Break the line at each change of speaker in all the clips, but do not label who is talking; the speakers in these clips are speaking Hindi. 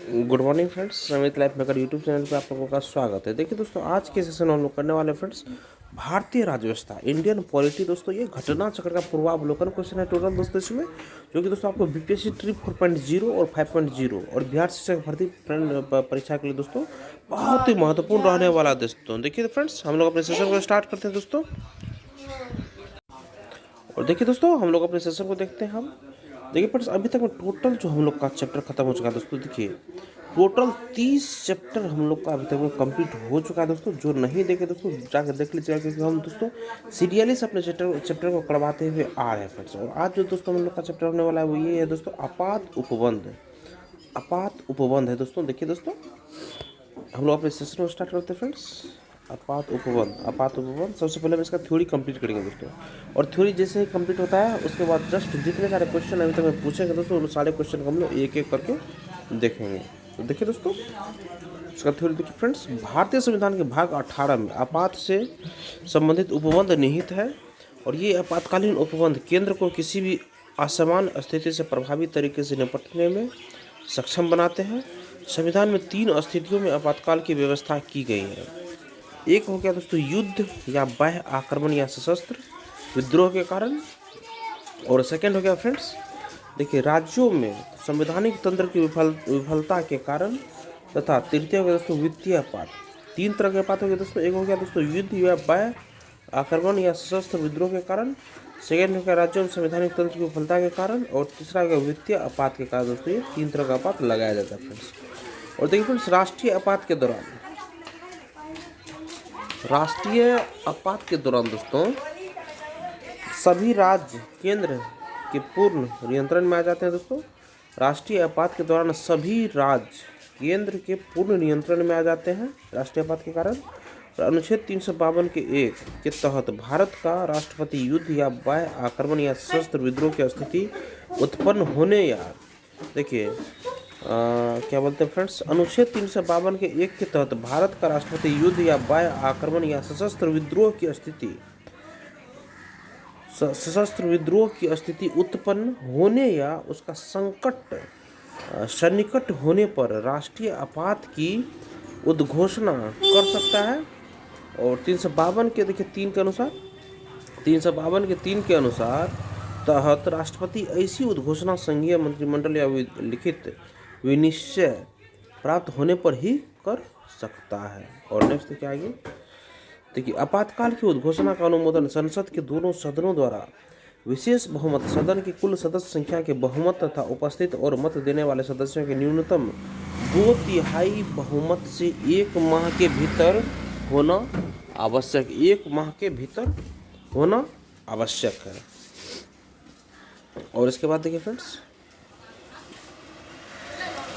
Good morning friends, Amit life maker YouTube channel पे आप लोगों का स्वागत है। देखिए दोस्तों, आज के सेशन हम लोग करने वाले फ्रेंड्स भारतीय राज्यव्यवस्था इंडियन पॉलिटी। दोस्तों ये घटना चक्र का पूर्वावलोकन क्वेश्चन है टोटल दोस्तों इसमें, जो कि दोस्तों आपको बीपीएससी ट्री 4.0 और 5.0 और बिहार शिक्षक भर्ती परीक्षा के लिए दोस्तों बहुत ही महत्वपूर्ण रहने वाला है दोस्तों। देखिए फ्रेंड्स, हम लोग अपने सेशन को स्टार्ट करते हैं दोस्तों। और देखिए दोस्तों, हम लोग अपने सेशन को देखते हैं। हम देखिए फ्रेंड्स, अभी तक में टोटल जो हम लोग का चैप्टर खत्म हो चुका है दोस्तों। देखिए टोटल 30 चैप्टर हम लोग का अभी तक में कंप्लीट हो चुका है दोस्तों। जो नहीं देखे दोस्तों जाकर देख लीजिएगा, क्योंकि हम दोस्तों सीरियली से अपने चैप्टर को करवाते हुए आ रहे हैं फ्रेंड्स। और आज जो दोस्तों हम लोग का चैप्टर होने वाला है वो ये है दोस्तों, आपात उपबंध। आपात उपबंध है दोस्तों। देखिए दोस्तों, हम लोग अपने सेशन को स्टार्ट करते हैं फ्रेंड्स। आपात उपबंध सबसे पहले हम इसका थ्योरी कंप्लीट करेंगे दोस्तों। और थ्योरी जैसे ही कंप्लीट होता है उसके बाद जस्ट जितने सारे क्वेश्चन अभी तक मैं पूछेंगे दोस्तों, उन सारे क्वेश्चन को हम लोग एक एक करके देखेंगे। तो देखिए दोस्तों, इसका थ्योरी देखिए फ्रेंड्स। भारतीय संविधान के भाग 18 में आपात से संबंधित उपबंध निहित है, और ये आपातकालीन उपबंध केंद्र को किसी भी असमान स्थिति से प्रभावी तरीके से निपटने में सक्षम बनाते हैं। संविधान में 3 स्थितियों में आपातकाल की व्यवस्था की गई है। एक हो गया दोस्तों युद्ध या बाह्य आक्रमण या सशस्त्र विद्रोह के कारण, और सेकंड हो गया फ्रेंड्स देखिए राज्यों में संवैधानिक तंत्र की विफलता के कारण, तथा तृतीय हो गया दोस्तों वित्तीय आपात। 3 तरह के आपात हो गए दोस्तों। एक हो गया दोस्तों युद्ध या बाह्य आक्रमण या सशस्त्र विद्रोह के कारण, सेकेंड हो गया राज्यों में संवैधानिक तंत्र की विफलता के कारण, और तीसरा हो गया वित्तीय आपात के कारण। दोस्तों ये 3 तरह का आपात लगाया जाता है फ्रेंड्स। और देखिए फ्रेंड्स, राष्ट्रीय आपात के दौरान दोस्तों सभी राज्य केंद्र के पूर्ण नियंत्रण में आ जाते हैं दोस्तों। राष्ट्रीय आपात के दौरान सभी राज्य केंद्र के पूर्ण नियंत्रण में आ जाते हैं राष्ट्रीय आपात के कारण। अनुच्छेद 352 के 1 के तहत भारत का राष्ट्रपति युद्ध या बाह्य आक्रमण या सशस्त्र विद्रोह की स्थिति उत्पन्न होने या देखिए क्या बोलते हैं फ्रेंड्स, अनुच्छेद 352 के 1 के तहत भारत का राष्ट्रपति युद्ध या बाह्य आक्रमण या सशस्त्र विद्रोह की स्थिति उत्पन्न होने या उसका सन्निकट होने पर राष्ट्रीय आपात की उद्घोषणा कर सकता है। और 352 के देखिए 3 के अनुसार 352 के 3 के अनुसार तहत राष्ट्रपति ऐसी उद्घोषणा संघीय मंत्रिमंडल या लिखित विनिश्चय प्राप्त होने पर ही कर सकता है। और नेक्स्ट क्या आगे देखिए, आपातकाल की उद्घोषणा का अनुमोदन संसद के दोनों सदनों द्वारा विशेष बहुमत, सदन की कुल सदस्य संख्या के बहुमत तथा उपस्थित और मत देने वाले सदस्यों के न्यूनतम 2/3 बहुमत से 1 माह के भीतर होना आवश्यक। 1 माह के भीतर होना आवश्यक है। और इसके बाद देखिए फ्रेंड्स,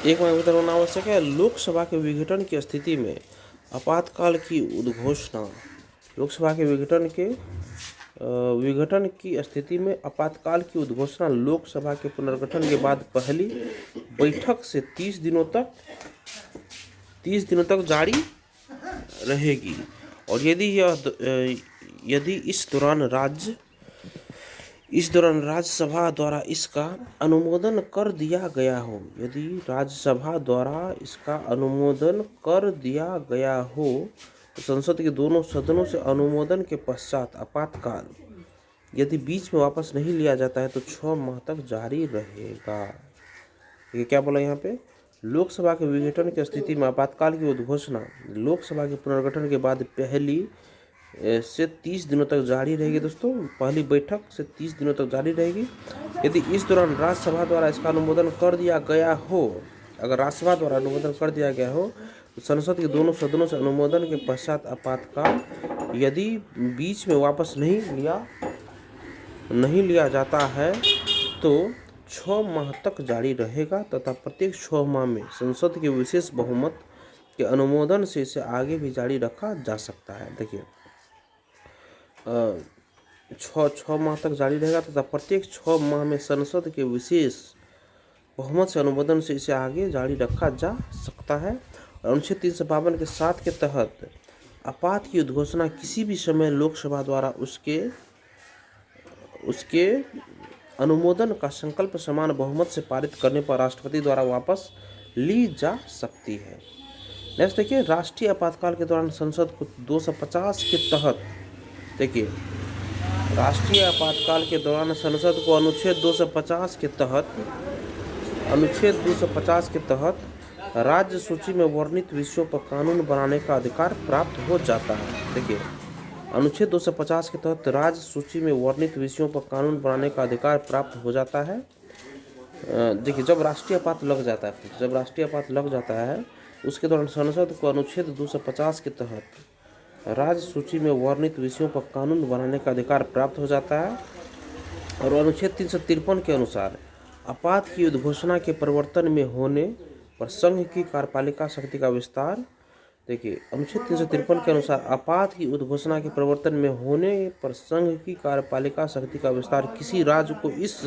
1 माह के भीतर होना आवश्यक है। लोकसभा के विघटन की स्थिति में आपातकाल की उद्घोषणा, लोकसभा के विघटन की स्थिति में आपातकाल की उद्घोषणा लोकसभा के पुनर्गठन के बाद पहली बैठक से 30 दिनों तक जारी रहेगी। और यदि इस दौरान राज्यसभा द्वारा इसका अनुमोदन कर दिया गया हो, यदि राज्यसभा द्वारा इसका अनुमोदन कर दिया गया हो तो संसद के दोनों सदनों से अनुमोदन के पश्चात आपातकाल यदि बीच में वापस नहीं लिया जाता है तो 6 माह तक जारी रहेगा। ये क्या बोला यहाँ पे, लोकसभा के विघटन की स्थिति में आपातकाल की उद्घोषणा लोकसभा के पुनर्गठन के बाद पहली से 30 दिनों तक जारी रहेगी दोस्तों। पहली बैठक से 30 दिनों तक जारी रहेगी। यदि इस दौरान राज्यसभा द्वारा इसका अनुमोदन कर दिया गया हो, अगर राज्यसभा द्वारा अनुमोदन कर दिया गया हो तो संसद के दोनों सदनों से अनुमोदन के पश्चात आपातकाल यदि बीच में वापस नहीं लिया जाता है तो 6 माह तक जारी रहेगा, तथा प्रत्येक 6 माह में संसद के विशेष बहुमत के अनुमोदन से इसे आगे भी जारी रखा जा सकता है। देखिए 6 माह तक जारी रहेगा, तथा प्रत्येक 6 माह में संसद के विशेष बहुमत से अनुमोदन से इसे आगे जारी रखा जा सकता है। अनुच्छेद 352 के 7 के तहत आपात की उद्घोषणा किसी भी समय लोकसभा द्वारा उसके अनुमोदन का संकल्प समान बहुमत से पारित करने पर राष्ट्रपति द्वारा वापस ली जा सकती है। नेक्स्ट देखिए, राष्ट्रीय आपातकाल के दौरान संसद को 250 के तहत, देखिए राष्ट्रीय आपातकाल के दौरान संसद को अनुच्छेद 250 के तहत राज्य सूची में वर्णित विषयों पर कानून बनाने का अधिकार प्राप्त हो जाता है। देखिए अनुच्छेद 250 के तहत राज्य सूची में वर्णित विषयों पर कानून बनाने का अधिकार प्राप्त हो जाता है। देखिए जब राष्ट्रीय आपात लग जाता है, उसके दौरान संसद को अनुच्छेद 250 के तहत राज्य सूची में वर्णित विषयों पर कानून बनाने का अधिकार प्राप्त हो जाता है। और अनुच्छेद 353 के अनुसार आपात की उद्घोषणा के प्रवर्तन में होने पर संघ की कार्यपालिका शक्ति का विस्तार, देखिए अनुच्छेद 353 के अनुसार आपात की उद्घोषणा के प्रवर्तन में होने पर संघ की कार्यपालिका शक्ति का विस्तार किसी राज्य को इस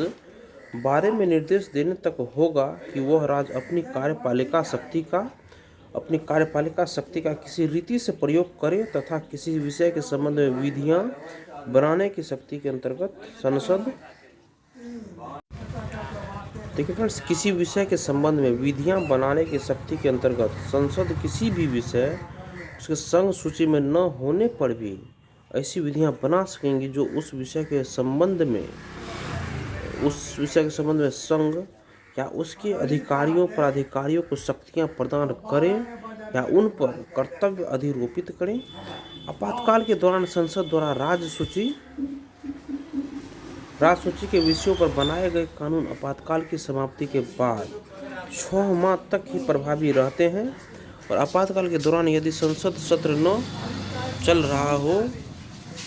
बारे में निर्देश देने तक होगा कि वह राज्य अपनी कार्यपालिका शक्ति का किसी रीति से प्रयोग करे तथा किसी विषय के संबंध में विधियां बनाने की शक्ति के अंतर्गत संसद, देखिए फ्रेंड्स, किसी विषय के संबंध में विधियां बनाने की शक्ति के अंतर्गत संसद किसी भी विषय उसके संघ सूची में न होने पर भी ऐसी विधियां बना सकेंगी जो उस विषय के संबंध में संघ या उसके अधिकारियों को शक्तियां प्रदान करें या उन पर कर्तव्य अधिरोपित करें। आपातकाल के दौरान संसद द्वारा राज्य सूची के विषयों पर बनाए गए कानून आपातकाल की समाप्ति के बाद 6 माह तक ही प्रभावी रहते हैं। और आपातकाल के दौरान यदि संसद सत्र न चल रहा हो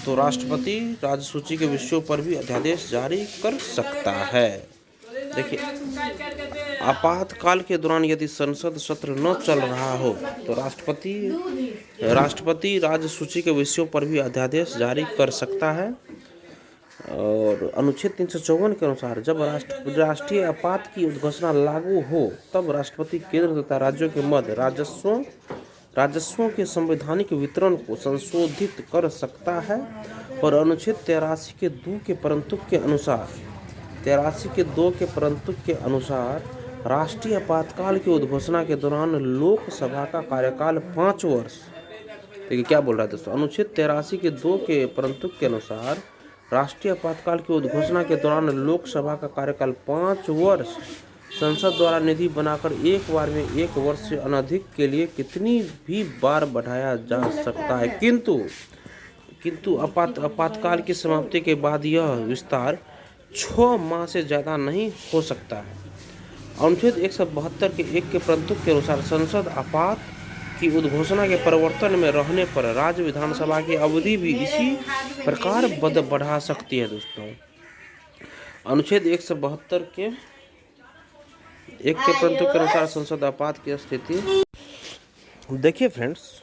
तो राष्ट्रपति राज्य सूची के विषयों पर भी अध्यादेश जारी कर सकता है। देखिए आपातकाल के दौरान यदि संसद सत्र न चल रहा हो तो राष्ट्रपति राज्य सूची के विषयों पर भी अध्यादेश जारी कर सकता है। और अनुच्छेद 354 के अनुसार जब राष्ट्रीय आपात की उद्घोषणा लागू हो तब राष्ट्रपति केंद्र तथा राज्यों के मध्य राजस्वों के संवैधानिक वितरण को संशोधित कर सकता है। और अनुच्छेद 83 के 2 के परंतु के अनुसार राष्ट्रीय आपातकाल की उद्घोषणा के दौरान लोकसभा का कार्यकाल 5 वर्ष, देखिए क्या बोल रहा है दोस्तों, अनुच्छेद 83 के 2 के परंतु के अनुसार राष्ट्रीय आपातकाल की उद्घोषणा के दौरान लोकसभा का कार्यकाल 5 वर्ष संसद द्वारा निधि बनाकर एक बार में 1 वर्ष से अनधिक के लिए कितनी भी बार बढ़ाया जा सकता है, किंतु आपातकाल की समाप्ति के बाद यह विस्तार 6 माह से ज़्यादा नहीं हो सकता है। अनुच्छेद 172 के 1 के परंतु के अनुसार संसद आपात की उद्घोषणा के प्रवर्तन में रहने पर राज्य विधानसभा की अवधि भी इसी प्रकार बढ़ा सकती है। दोस्तों अनुच्छेद 172 के 1 के परंतु के अनुसार संसद आपात की स्थिति, देखिए फ्रेंड्स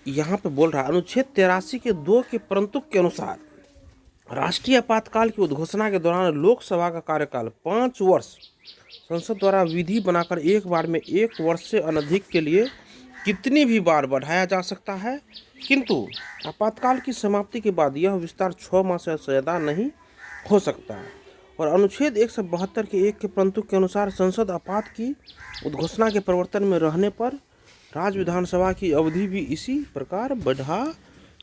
यहाँ पे बोल रहा है अनुच्छेद 83 के 2 के परंतु के अनुसार राष्ट्रीय आपातकाल की उद्घोषणा के दौरान लोकसभा का कार्यकाल 5 वर्ष संसद द्वारा विधि बनाकर एक बार में 1 वर्ष से अनधिक के लिए कितनी भी बार बढ़ाया जा सकता है, किंतु आपातकाल की समाप्ति के बाद यह विस्तार 6 माह से ज़्यादा नहीं हो सकता है। और अनुच्छेद 172 के 1 के परंतु के अनुसार संसद आपात की उद्घोषणा के प्रवर्तन में रहने पर राज्य विधानसभा की अवधि भी इसी प्रकार बढ़ा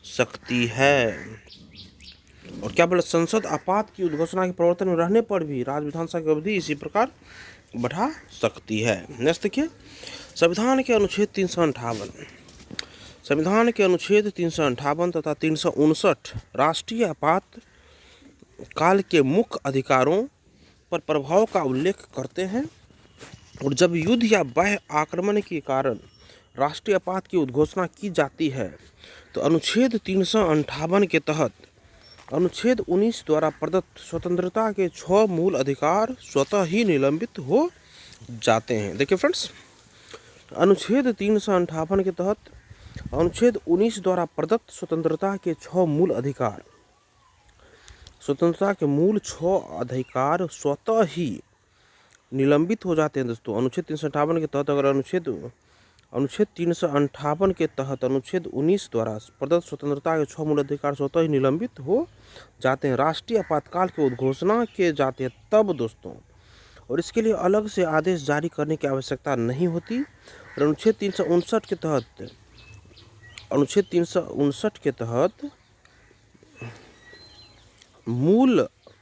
सकती है। और क्या बोले, संसद आपात की उद्घोषणा के प्रवर्तन में रहने पर भी राज्य विधानसभा की अवधि इसी प्रकार बढ़ा सकती है। नेक्स्ट देखिए, संविधान के अनुच्छेद 358 तथा 359 राष्ट्रीय आपात काल के मुख्य अधिकारों पर प्रभाव का उल्लेख करते हैं। और जब युद्ध या बाह्य आक्रमण के कारण राष्ट्रीय आपात की उद्घोषणा की जाती है तो अनुच्छेद 358 के तहत अनुच्छेद 19 द्वारा प्रदत्त स्वतंत्रता के 6 मूल अधिकार स्वतः ही निलंबित हो जाते हैं। देखिए फ्रेंड्स, अनुच्छेद 358 के तहत अनुच्छेद 19 द्वारा प्रदत्त स्वतंत्रता के 6 मूल अधिकार, स्वतंत्रता के मूल 6 अधिकार स्वतः ही निलंबित हो जाते हैं। दोस्तों अनुच्छेद 358 के तहत अगर अनुच्छेद 358 के तहत अनुच्छेद 19 द्वारा प्रदत्त स्वतंत्रता के 6 मूल अधिकार स्वतः ही निलंबित हो जाते हैं, राष्ट्रीय आपातकाल की उद्घोषणा किए जाते हैं, तब दोस्तों और इसके लिए अलग से आदेश जारी करने की आवश्यकता नहीं होती। और अनुच्छेद 359 के तहत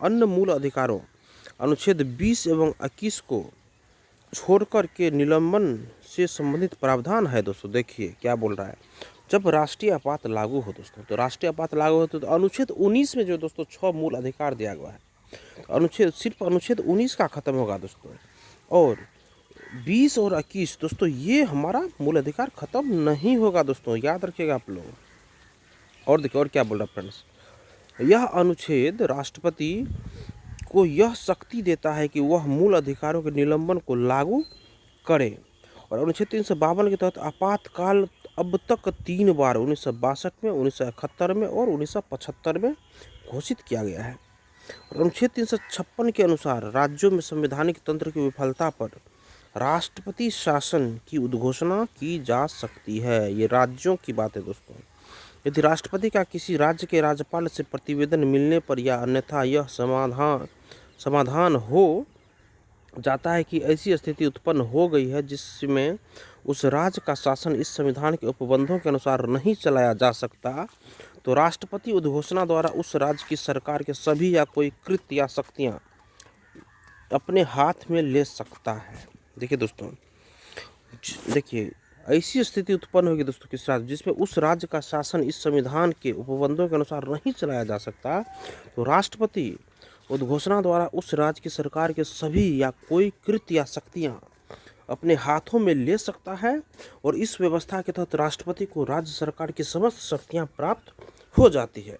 अन्य मूल अधिकारों अनुच्छेद 20 एवं 21 को छोड़कर के निलंबन से संबंधित प्रावधान है दोस्तों। देखिए क्या बोल रहा है, जब राष्ट्रीय आपात लागू हो दोस्तों, तो राष्ट्रीय आपात लागू हो तो अनुच्छेद 19 में जो दोस्तों 6 मूल अधिकार दिया गया है, सिर्फ अनुच्छेद 19 का खत्म होगा दोस्तों, और 20 और 21 दोस्तों ये हमारा मूल अधिकार खत्म नहीं होगा दोस्तों, याद रखिएगा आप लोग। और देखिए और क्या बोल रहा है फ्रेंड्स, यह अनुच्छेद राष्ट्रपति को यह शक्ति देता है कि वह मूल अधिकारों के निलंबन को लागू करे। और अनुच्छेद 352 के तहत आपातकाल अब तक 3 बार 1962 में, 1971 में और 1975 में घोषित किया गया है। और अनुच्छेद 356 के अनुसार राज्यों में संवैधानिक तंत्र की विफलता पर राष्ट्रपति शासन की उद्घोषणा की जा सकती है। ये राज्यों की बात है दोस्तों। यदि राष्ट्रपति का किसी राज्य के राज्यपाल से प्रतिवेदन मिलने पर या अन्यथा यह समाधान हो जाता है कि ऐसी स्थिति उत्पन्न हो गई है जिसमें उस राज्य का शासन इस संविधान के उपबंधों के अनुसार नहीं चलाया जा सकता, तो राष्ट्रपति उद्घोषणा द्वारा उस राज्य की सरकार के सभी या कोई कृत्य या शक्तियां अपने हाथ में ले सकता है। देखिए दोस्तों, देखिए ऐसी स्थिति उत्पन्न होगी दोस्तों किस राज्य जिसमें उस राज्य का शासन इस संविधान के उपबंधों के अनुसार नहीं चलाया जा सकता, तो राष्ट्रपति उद्घोषणा द्वारा उस राज्य की सरकार के सभी या कोई कृत्य या शक्तियां अपने हाथों में ले सकता है। और इस व्यवस्था के तहत राष्ट्रपति को राज्य सरकार की समस्त शक्तियां प्राप्त हो जाती है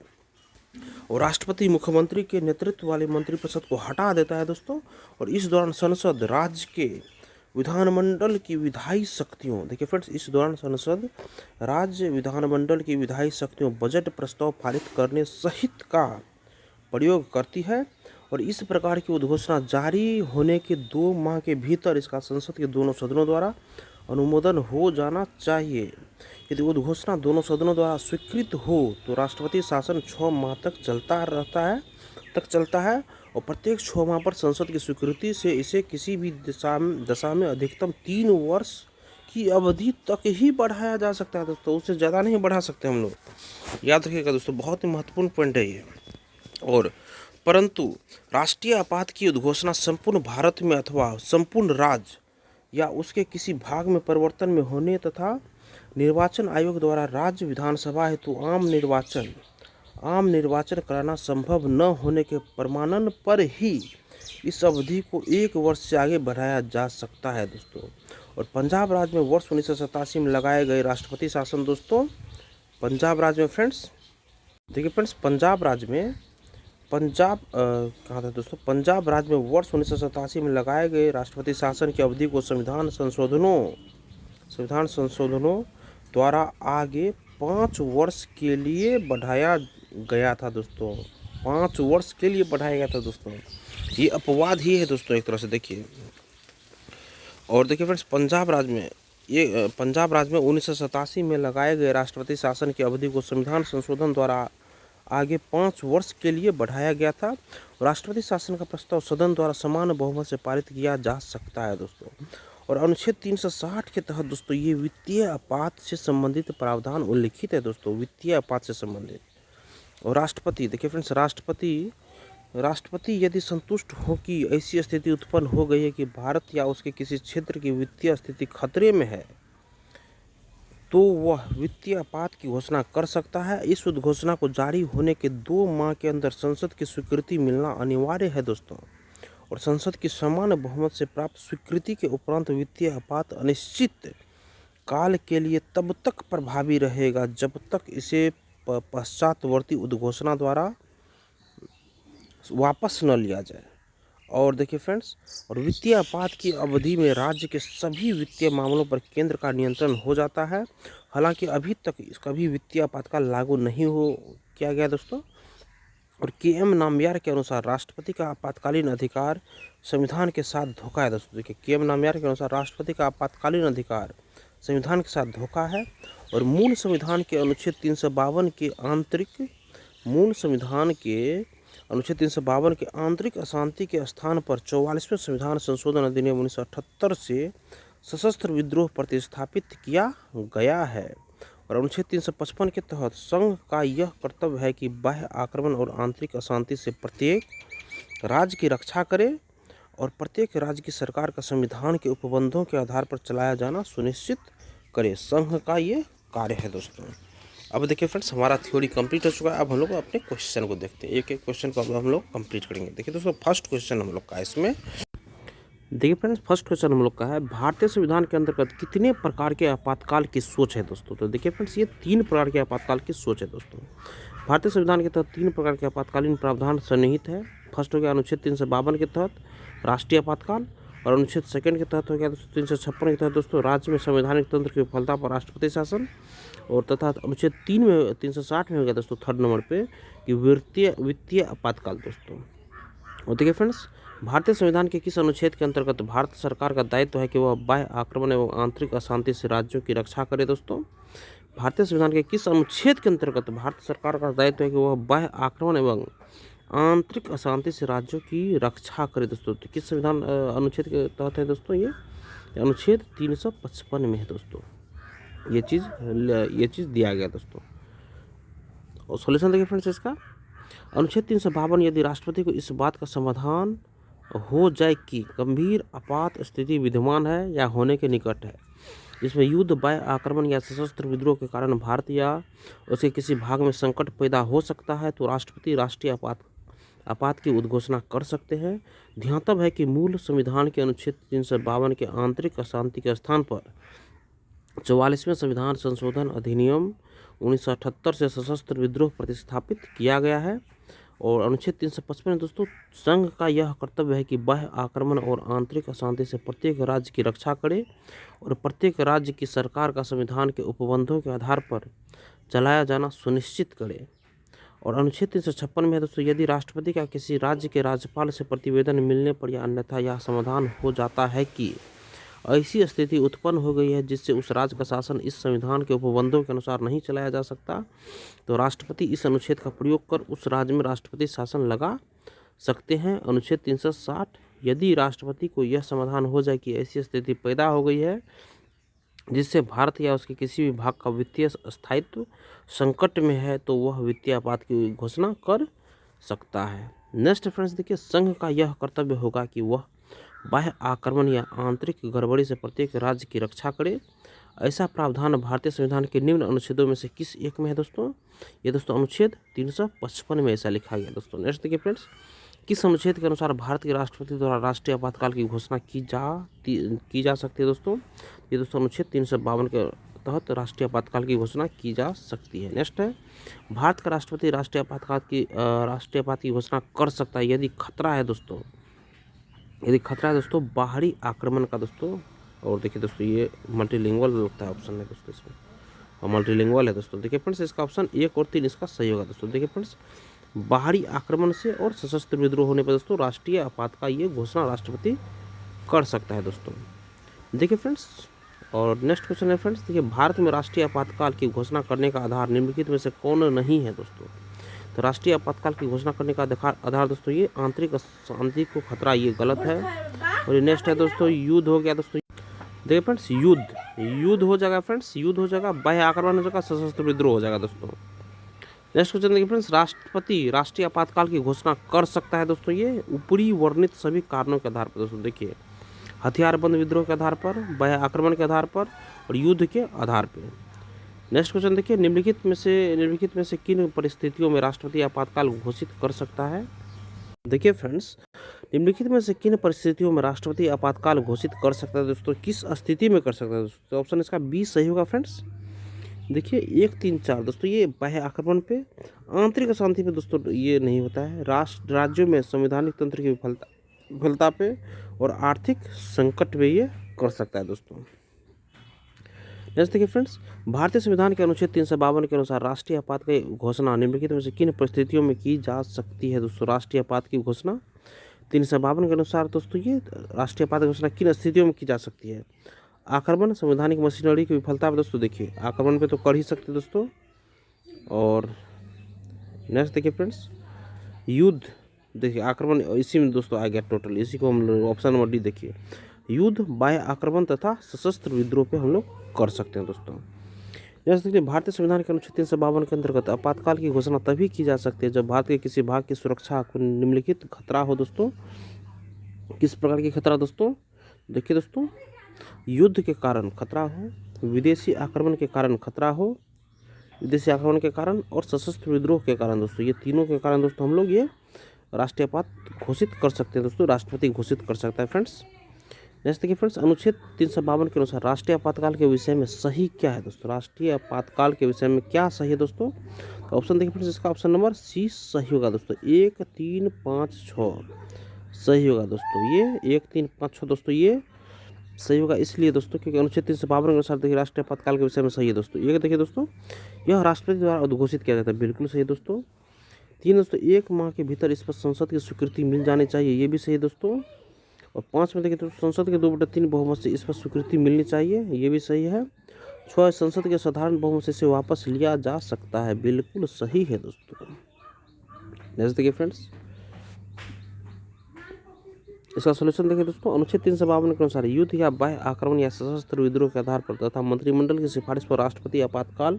और राष्ट्रपति मुख्यमंत्री के नेतृत्व वाले मंत्रिपरिषद को हटा देता है दोस्तों। और इस दौरान संसद राज्य के विधानमंडल की विधायी शक्तियों, देखिए फ्रेंड्स, इस दौरान संसद राज्य विधानमंडल की विधायी शक्तियों बजट प्रस्ताव पारित करने सहित का प्रयोग करती है। और इस प्रकार की उद्घोषणा जारी होने के 2 माह के भीतर इसका संसद के दोनों सदनों द्वारा अनुमोदन हो जाना चाहिए। यदि उद्घोषणा दोनों सदनों द्वारा स्वीकृत हो तो राष्ट्रपति शासन 6 माह तक चलता है और प्रत्येक 6 माह पर संसद की स्वीकृति से इसे किसी भी दशा में अधिकतम 3 वर्ष की अवधि तक ही बढ़ाया जा सकता है दोस्तों, उससे ज़्यादा नहीं बढ़ा सकते हम लोग, याद रखिएगा दोस्तों, बहुत ही महत्वपूर्ण पॉइंट है ये। और परंतु राष्ट्रीय आपात की उद्घोषणा संपूर्ण भारत में अथवा संपूर्ण राज्य या उसके किसी भाग में परिवर्तन में होने तथा निर्वाचन आयोग द्वारा राज्य विधानसभा हेतु आम निर्वाचन कराना संभव न होने के प्रमाणन पर ही इस अवधि को 1 वर्ष से आगे बढ़ाया जा सकता है दोस्तों। और पंजाब राज्य में वर्ष 1987 में लगाए गए राष्ट्रपति शासन दोस्तों, पंजाब राज्य में फ्रेंड्स, देखिए फ्रेंड्स, पंजाब राज्य में वर्ष 1987 में लगाए गए राष्ट्रपति शासन की अवधि को संविधान संशोधनों द्वारा आगे 5 वर्ष के लिए बढ़ाया गया था दोस्तों, 5 वर्ष के लिए बढ़ाया गया था दोस्तों। ये अपवाद ही है दोस्तों एक तरह से, देखिए। और देखिए फ्रेंड्स, पंजाब राज्य में 1987 में लगाए गए राष्ट्रपति शासन की अवधि को संविधान संशोधन द्वारा आगे 5 वर्ष के लिए बढ़ाया गया था। राष्ट्रपति शासन का प्रस्ताव सदन द्वारा समान बहुमत से पारित किया जा सकता है दोस्तों। और अनुच्छेद 360 के तहत दोस्तों ये वित्तीय आपात से संबंधित प्रावधान उल्लिखित है दोस्तों, वित्तीय आपात से संबंधित। और राष्ट्रपति, देखिए फ्रेंड्स, राष्ट्रपति यदि संतुष्ट हो कि ऐसी स्थिति उत्पन्न हो गई है कि भारत या उसके किसी क्षेत्र की वित्तीय स्थिति खतरे में है, तो वह वित्तीय आपात की घोषणा कर सकता है। इस उद्घोषणा को जारी होने के 2 माह के अंदर संसद की स्वीकृति मिलना अनिवार्य है दोस्तों। और संसद की समान बहुमत से प्राप्त स्वीकृति के उपरांत वित्तीय आपात अनिश्चित काल के लिए तब तक प्रभावी रहेगा जब तक इसे पश्चातवर्ती उद्घोषणा द्वारा वापस न लिया जाए। और देखिए फ्रेंड्स, और वित्तीय आपात की अवधि में राज्य के सभी वित्तीय मामलों पर केंद्र का नियंत्रण हो जाता है। हालांकि अभी तक कभी वित्तीय आपातकाल लागू नहीं किया गया दोस्तों। और के.एम. नामयार के अनुसार राष्ट्रपति का आपातकालीन अधिकार संविधान के साथ धोखा है दोस्तों। देखिए, के.एम. नामयार के अनुसार राष्ट्रपति का आपातकालीन अधिकार संविधान के साथ धोखा है। और मूल संविधान के अनुच्छेद 352 के अनुच्छेद 352 के आंतरिक अशांति के स्थान पर 44वें संविधान संशोधन अधिनियम 1978 से सशस्त्र विद्रोह प्रतिस्थापित किया गया है। और अनुच्छेद 355 के तहत संघ का यह कर्तव्य है कि बाह्य आक्रमण और आंतरिक अशांति से प्रत्येक राज्य की रक्षा करे और प्रत्येक राज्य की सरकार का संविधान के उपबंधों के आधार पर चलाया जाना सुनिश्चित करे। संघ का ये कार्य है दोस्तों। अब देखिए फ्रेंड्स, हमारा थ्योरी कंप्लीट हो चुका है। अब हम लोग अपने क्वेश्चन को देखते हैं, एक एक क्वेश्चन को अब हम लोग कंप्लीट करेंगे। देखिए दोस्तों, फर्स्ट क्वेश्चन हम लोग का इसमें, देखिए फ्रेंड्स, फर्स्ट क्वेश्चन हम लोग का है, भारतीय संविधान के अंतर्गत कितने प्रकार के आपातकाल की सोच है दोस्तों। तो देखिए फ्रेंड्स, ये 3 प्रकार के आपातकाल की सोच है दोस्तों। भारतीय संविधान के तहत 3 प्रकार के आपातकालीन प्रावधान सन्निहित है। फर्स्ट हो गया अनुच्छेद 352 के तहत राष्ट्रीय आपातकाल, और अनुच्छेद 2 के तहत हो गया दोस्तों 356 के तहत दोस्तों राज्य में संवैधानिक तंत्र की विफलता पर राष्ट्रपति शासन, और तथा अनुच्छेद 3 में 360 में हो गया दोस्तों 3rd नंबर पे कि वित्तीय आपातकाल दोस्तों। और देखिए फ्रेंड्स, भारतीय संविधान के किस अनुच्छेद के अंतर्गत भारत सरकार का दायित्व है कि वह बाह्य आक्रमण एवं आंतरिक अशांति से राज्यों की रक्षा करे दोस्तों। भारतीय संविधान के किस अनुच्छेद के अंतर्गत भारत सरकार का दायित्व है कि वह बाह्य आक्रमण एवं आंतरिक अशांति से राज्यों की रक्षा करे दोस्तों। तो किस संविधान अनुच्छेद के तहत है दोस्तों, ये अनुच्छेद 355 में है दोस्तों। ये चीज़ दिया गया दोस्तों। और सॉल्यूशन देखिए फ्रेंड्स इसका, अनुच्छेद 352 यदि राष्ट्रपति को इस बात का समाधान हो जाए कि गंभीर आपात स्थिति विद्यमान है या होने के निकट है, जिसमें युद्ध, बाह्य आक्रमण या सशस्त्र विद्रोह के कारण भारत या उसके किसी भाग में संकट पैदा हो सकता है, तो राष्ट्रपति राष्ट्रीय आपात की उद्घोषणा कर सकते हैं। ध्यातव्य है कि मूल संविधान के अनुच्छेद 352 के आंतरिक अशांति के स्थान पर 44वें संविधान संशोधन अधिनियम 1978 से सशस्त्र विद्रोह प्रतिस्थापित किया गया है। और अनुच्छेद 355 में दोस्तों, संघ का यह कर्तव्य है कि बाह्य आक्रमण और आंतरिक अशांति से प्रत्येक राज्य की रक्षा करे और प्रत्येक राज्य की सरकार का संविधान के उपबंधों के आधार पर चलाया जाना सुनिश्चित करे। और अनुच्छेद 356 में है दोस्तों, यदि राष्ट्रपति का किसी राज्य के राज्यपाल से प्रतिवेदन मिलने पर या अन्यथा यह समाधान हो जाता है कि ऐसी स्थिति उत्पन्न हो गई है जिससे उस राज्य का शासन इस संविधान के उपबंधों के अनुसार नहीं चलाया जा सकता, तो राष्ट्रपति इस अनुच्छेद का प्रयोग कर उस राज्य में राष्ट्रपति शासन लगा सकते हैं। अनुच्छेद 360, यदि राष्ट्रपति को यह समाधान हो जाए कि ऐसी स्थिति पैदा हो गई है जिससे भारत या उसके किसी भी भाग का वित्तीय स्थायित्व संकट में है, तो वह वित्तीय आपात की घोषणा कर सकता है। नेक्स्ट फ्रेंड्स देखिए, संघ का यह कर्तव्य होगा कि वह बाह्य आक्रमण या आंतरिक गड़बड़ी से प्रत्येक राज्य की रक्षा करे। ऐसा प्रावधान भारतीय संविधान के निम्न अनुच्छेदों में से किस एक में है दोस्तों। ये दोस्तों अनुच्छेद 355 में ऐसा लिखा गया दोस्तों। नेक्स्ट देखिए फ्रेंड्स, किस अनुच्छेद के अनुसार भारत के राष्ट्रपति द्वारा राष्ट्रीय आपातकाल की घोषणा की जा सकती है दोस्तों। ये दोस्तों अनुच्छेद 352 के तहत राष्ट्रीय आपातकाल की घोषणा की जा सकती है। नेक्स्ट है, भारत का राष्ट्रपति राष्ट्रीय आपात की घोषणा कर सकता है यदि खतरा है दोस्तों, बाहरी आक्रमण का दोस्तों। और देखिए दोस्तों, ये मल्टीलिंगुअल लगता है ऑप्शन है दोस्तों इसमें, और मल्टीलिंगुअल है दोस्तों। देखिए फ्रेंड्स, इसका ऑप्शन 1 और 3 इसका सही होगा दोस्तों। देखिए फ्रेंड्स, बाहरी आक्रमण से और सशस्त्र विद्रोह होने पर दोस्तों राष्ट्रीय आपात का ये घोषणा राष्ट्रपति कर सकता है दोस्तों। देखिए फ्रेंड्स, और नेक्स्ट क्वेश्चन है फ्रेंड्स, देखिए भारत में राष्ट्रीय आपातकाल की घोषणा करने का आधार निम्नलिखित में से कौन नहीं है दोस्तों। तो राष्ट्रीय आपातकाल की घोषणा करने का आधार दोस्तों ये आंतरिक शांति को खतरा, ये गलत है। और ये नेक्स्ट है दोस्तों, युद्ध हो गया दोस्तों। देखिए फ्रेंड्स, युद्ध हो जाएगा फ्रेंड्स, युद्ध हो जाएगा, बाह्य आक्रमण हो जाएगा, सशस्त्र विद्रोह हो जाएगा दोस्तों। नेक्स्ट क्वेश्चन देखिए फ्रेंड्स, राष्ट्रपति राष्ट्रीय आपातकाल की घोषणा कर सकता है दोस्तों ये ऊपरी वर्णित सभी कारणों के आधार पर दोस्तों। देखिए, हथियारबंद विद्रोह के आधार पर, बाह्य आक्रमण के आधार पर और युद्ध के आधार पर। नेक्स्ट क्वेश्चन देखिए, निम्नलिखित में से किन परिस्थितियों में राष्ट्रपति आपातकाल घोषित कर सकता है। देखिए फ्रेंड्स, निम्नलिखित में से किन परिस्थितियों में राष्ट्रपति आपातकाल घोषित कर सकता है दोस्तों, किस स्थिति में कर सकता है दोस्तों। तो ऑप्शन इसका बी सही होगा फ्रेंड्स। देखिए 1, 3, 4 दोस्तों, ये बाह्य आक्रमण पे, आंतरिक अशांति पे दोस्तों ये नहीं होता है, राज्यों में संवैधानिक तंत्र की विफलता पे और आर्थिक संकट में ये कर सकता है दोस्तों। नेक्स्ट देखिए फ्रेंड्स, भारतीय संविधान के अनुच्छेद 352 के अनुसार राष्ट्रीय आपात की घोषणा निम्नलिखित में से किन परिस्थितियों में की जा सकती है दोस्तों। राष्ट्रीय आपात की घोषणा 352 के अनुसार दोस्तों ये राष्ट्रीय आपात की घोषणा किन स्थितियों में की जा सकती है। आक्रमण, संवैधानिक मशीनरी की विफलता पे दोस्तों, देखिए आक्रमण पे तो कर ही सकते दोस्तों। और नेक्स्ट देखिए फ्रेंड्स, युद्ध, देखिए आक्रमण इसी में दोस्तों आ गया टोटल, इसी को हम लोग ऑप्शन नंबर डी देखिए, युद्ध, बाह्य आक्रमण तथा सशस्त्र विद्रोह पे हम लोग कर सकते हैं दोस्तों। जैसे देखिए भारतीय संविधान के अनुच्छेद 352 के अंतर्गत आपातकाल की घोषणा तभी की जा सकती है जब भारत के किसी भाग की सुरक्षा को निम्नलिखित खतरा हो दोस्तों। किस प्रकार की खतरा दोस्तों? देखिए दोस्तों, युद्ध के कारण खतरा हो, विदेशी आक्रमण के कारण खतरा हो, विदेशी आक्रमण के कारण और सशस्त्र विद्रोह के कारण दोस्तों, ये तीनों के कारण दोस्तों हम लोग ये राष्ट्रीय आपात घोषित कर सकते हैं दोस्तों, राष्ट्रपति घोषित कर सकता है फ्रेंड्स। जैसे कि फ्रेंड्स अनुच्छेद 352 के अनुसार राष्ट्रीय आपातकाल के विषय में सही क्या है दोस्तों? राष्ट्रीय आपातकाल के विषय में क्या सही है दोस्तों? तो ऑप्शन देखिए फ्रेंड्स, इसका ऑप्शन नंबर सी सही होगा दोस्तों, 1, 3, 5, 6 सही होगा दोस्तों, ये 1, 3, 5, 6 दोस्तों ये सही होगा, इसलिए दोस्तों क्योंकि अनुच्छेद 352 के अनुसार देखिए राष्ट्रीय आपातकाल के विषय में सही है दोस्तों। ये देखिए दोस्तों, यह राष्ट्रपति द्वारा उद्घोषित किया जाता है, बिल्कुल सही है दोस्तों। 3 दोस्तों, 1 माह के भीतर इस पर संसद की स्वीकृति मिल जानी चाहिए, ये भी सही है दोस्तों। और 5 में देखिए तो संसद के 2/3 बहुमत से इस पर स्वीकृति मिलनी चाहिए, ये भी सही है। 6 संसद के साधारण बहुमत से इसे वापस लिया जा सकता है, बिल्कुल सही है दोस्तों। जैसे देखिए फ्रेंड्स, इसका सलूशन देखिए दोस्तों, अनुच्छेद 352 के अनुसार युद्ध या बाह्य आक्रमण या सशस्त्र विद्रोह के आधार पर तथा मंत्रिमंडल की सिफारिश पर राष्ट्रपति आपातकाल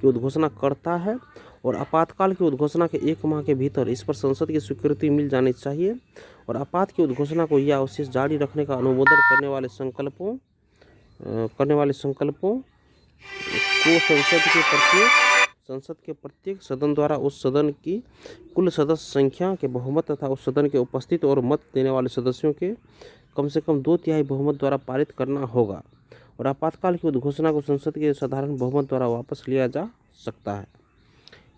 की उद्घोषणा करता है और आपातकाल की उद्घोषणा के 1 माह के भीतर इस पर संसद की स्वीकृति मिल जानी चाहिए और आपात की उद्घोषणा को या अवशेष जारी रखने का अनुमोदन करने वाले संकल्पों को संसद के प्रत्येक सदन द्वारा उस सदन की कुल सदस्य संख्या के बहुमत तथा उस सदन के उपस्थित और मत देने वाले सदस्यों के कम से कम 2/3 बहुमत द्वारा पारित करना होगा और आपातकाल की उद्घोषणा को संसद के साधारण बहुमत द्वारा वापस लिया जा सकता है।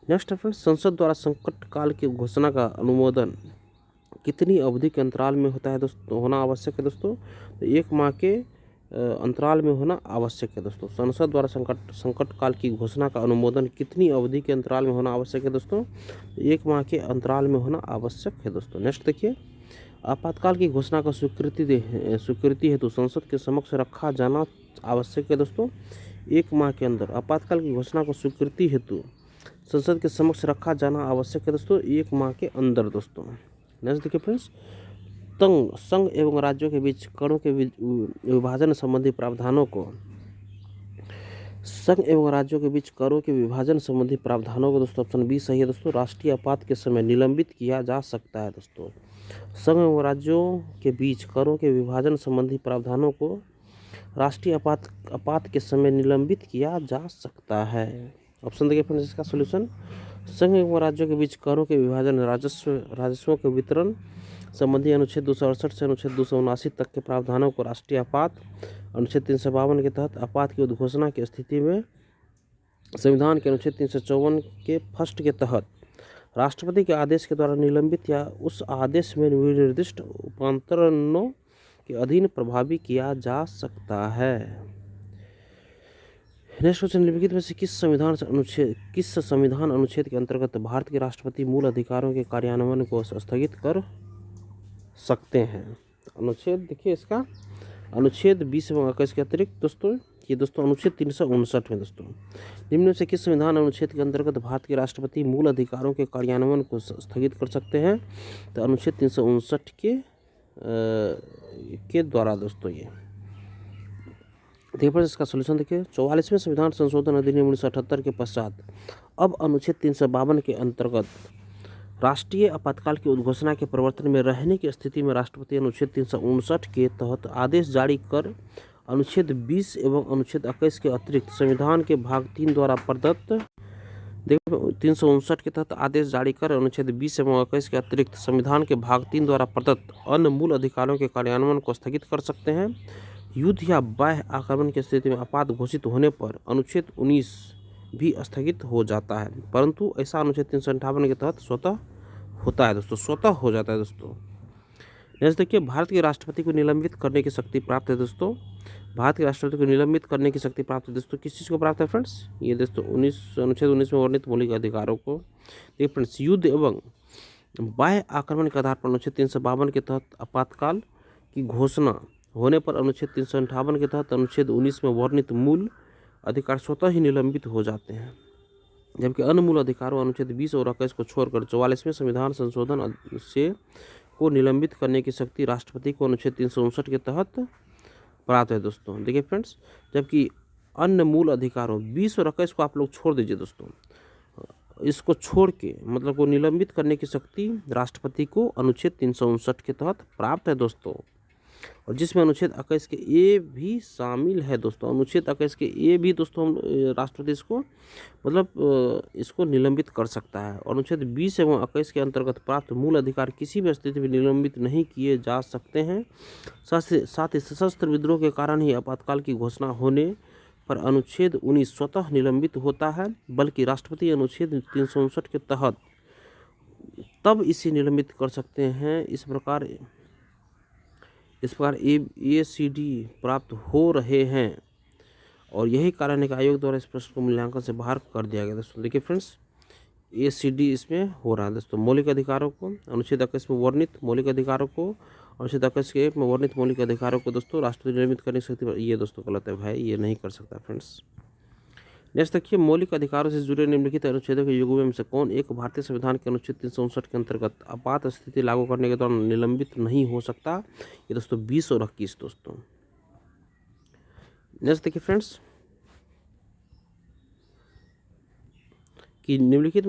नेक्स्ट फ्रेंड्स, संसद द्वारा संकट काल की घोषणा का अनुमोदन कितनी अवधि के अंतराल में होता है दोस्तों, होना आवश्यक है दोस्तों? तो 1 माह के अंतराल में होना आवश्यक है दोस्तों। संसद द्वारा संकट काल की घोषणा का अनुमोदन कितनी अवधि के अंतराल में होना आवश्यक है दोस्तों? 1 माह के अंतराल में होना आवश्यक है दोस्तों। नेक्स्ट देखिए, आपातकाल की घोषणा का स्वीकृति हेतु संसद के समक्ष रखा जाना आवश्यक है दोस्तों। 1 माह के अंदर आपातकाल की घोषणा को स्वीकृति हेतु संसद के समक्ष रखा जाना आवश्यक है दोस्तों, 1 माह के अंदर दोस्तों। नेक्स्ट देखिए फ्रेंड्स, संघ एवं राज्यों के बीच करों के विभाजन संबंधी प्रावधानों को दोस्तों ऑप्शन बी सही है दोस्तों, राष्ट्रीय आपात के समय निलंबित किया जा सकता है दोस्तों। संघ एवं राज्यों के बीच करों के विभाजन संबंधी प्रावधानों को राष्ट्रीय आपात के समय निलंबित किया जा सकता है। ऑप्शन देखिए फ्रेंड्स, इसका सोल्यूशन, संघ एवं राज्यों के बीच करों के विभाजन, राजस्वों के वितरण संबंधी अनुच्छेद 268 से अनुच्छेद 279 तक के प्रावधानों को राष्ट्रीय आपात, अनुच्छेद 352 के तहत आपात की उद्घोषणा की स्थिति में संविधान के अनुच्छेद 354 के फर्स्ट के तहत राष्ट्रपति के आदेश के द्वारा निलंबित या उस आदेश में निर्दिष्ट उपांतरणों के अधीन प्रभावी किया जा सकता है। नेक्स्ट क्वेश्चन, निम्नलिखित में से किस संविधान अनुच्छेद के अंतर्गत भारत के राष्ट्रपति मूल अधिकारों के कार्यान्वयन को स्थगित कर सकते हैं? अनुच्छेद देखिए इसका, अनुच्छेद 20 एवं 21 के अतिरिक्त दोस्तों, ये दोस्तों अनुच्छेद 359 में दोस्तों, निम्न में से किस संविधान अनुच्छेद के अंतर्गत भारत के राष्ट्रपति मूल अधिकारों के कार्यान्वयन को स्थगित कर सकते हैं? तो अनुच्छेद 359 के द्वारा दोस्तों। ये देखिए पर इसका सोल्यूशन देखिए, 44वें संविधान संशोधन अधिनियम 1978 के पश्चात अब अनुच्छेद 352 के अंतर्गत राष्ट्रीय आपातकाल की उद्घोषणा के प्रवर्तन में रहने की स्थिति में राष्ट्रपति अनुच्छेद 359 के तहत आदेश जारी कर अनुच्छेद 20 एवं अनुच्छेद 21 के अतिरिक्त संविधान के भाग 3 द्वारा प्रदत्त 359 के तहत आदेश जारी कर अनुच्छेद 20 एवं 21 के अतिरिक्त संविधान के भाग 3 द्वारा प्रदत्त अन्य मूल अधिकारों के कार्यान्वयन को स्थगित कर सकते हैं। युद्ध या बाह्य आक्रमण की स्थिति में आपात घोषित होने पर अनुच्छेद 19 भी स्थगित हो जाता है, परंतु ऐसा अनुच्छेद 358 के तहत स्वतः होता है दोस्तों, स्वतः हो जाता है दोस्तों। नेक्स्ट देखिए, भारत के राष्ट्रपति को निलंबित करने की शक्ति प्राप्त है दोस्तों। भारत के राष्ट्रपति को निलंबित करने की शक्ति प्राप्त है दोस्तों, किस चीज़ को प्राप्त है फ्रेंड्स? ये दोस्तों अनुच्छेद 19 में वर्णित मौलिक अधिकारों को। देखिए फ्रेंड्स, युद्ध एवं बाह्य आक्रमण के आधार पर अनुच्छेद 352 के तहत आपातकाल की घोषणा होने पर अनुच्छेद 358 के तहत अनुच्छेद 19 में वर्णित मूल अधिकार स्वतः ही निलंबित हो जाते हैं। जबकि अन्य मूल अधिकारों अनुच्छेद 20 और 21 को छोड़कर 44वें संविधान संशोधन से को निलंबित करने की शक्ति राष्ट्रपति को अनुच्छेद 359 के तहत प्राप्त है दोस्तों। देखिए फ्रेंड्स, जबकि अन्य मूल अधिकारों 20 और 21 को आप लोग छोड़ दीजिए दोस्तों, इसको छोड़ के मतलब को निलंबित करने की शक्ति राष्ट्रपति को अनुच्छेद 359 के तहत प्राप्त है दोस्तों, और जिसमें अनुच्छेद 21 के ए भी शामिल है दोस्तों। अनुच्छेद 21 के ए भी दोस्तों हम राष्ट्रपति इसको मतलब इसको निलंबित कर सकता है। और अनुच्छेद 20 एवं 21 के अंतर्गत प्राप्त मूल अधिकार किसी भी स्थिति में निलंबित नहीं किए जा सकते हैं। साथ ही सशस्त्र विद्रोह के कारण ही आपातकाल की घोषणा होने पर अनुच्छेद 19 स्वतः निलंबित होता है, बल्कि राष्ट्रपति अनुच्छेद 359 के तहत तब इसे निलंबित कर सकते हैं। इस प्रकार ACD प्राप्त हो रहे हैं, और यही कारण है कि आयोग द्वारा इस प्रश्न को मूल्यांकन से बाहर कर दिया गया दोस्तों। देखिए फ्रेंड्स, ACD इसमें हो रहा है दोस्तों। मौलिक अधिकारों को अनुच्छेद 21 में वर्णित मौलिक अधिकारों को, अनुच्छेद 21 के 1 में वर्णित मौलिक अधिकारों को दोस्तों राष्ट्रपति निलंबित करने की शक्ति, ये दोस्तों गलत है भाई, ये नहीं कर सकता फ्रेंड्स। नेक्स्ट देखिए, मौलिक अधिकारों से जुड़े निम्नलिखित अनुच्छेदों के युग्म में से कौन एक भारतीय संविधान के अनुच्छेद 359 के अंतर्गत आपात स्थिति लागू करने के दौरान निलंबित नहीं हो सकता? ये दोस्तों 20 और 21 दोस्तों। नेक्स्ट देखिए फ्रेंड्स, कि निम्नलिखित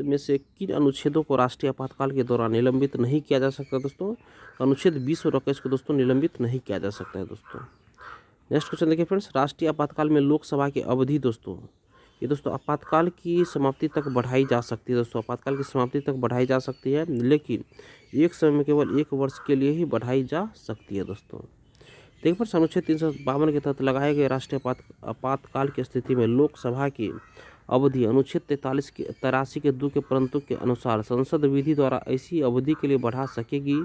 में से किन अनुच्छेदों को राष्ट्रीय आपातकाल के दौरान निलंबित नहीं किया जा सकता दोस्तों? अनुच्छेद 20 और 21 को दोस्तों निलंबित नहीं किया जा सकता है दोस्तों। नेक्स्ट क्वेश्चन देखिए फ्रेंड्स, राष्ट्रीय आपातकाल में लोकसभा की अवधि दोस्तों, ये दोस्तों आपातकाल की समाप्ति तक बढ़ाई जा सकती है दोस्तों। आपातकाल की समाप्ति तक बढ़ाई जा सकती है, लेकिन एक समय में केवल 1 वर्ष के लिए ही बढ़ाई जा सकती है दोस्तों। देखिए फ्रेंड्स, अनुच्छेद 352 के तहत लगाए गए राष्ट्रीय आपातकाल की स्थिति में लोकसभा की अवधि अनुच्छेद 83 के 2 के परंतु के अनुसार संसद विधि द्वारा ऐसी अवधि के लिए बढ़ा सकेगी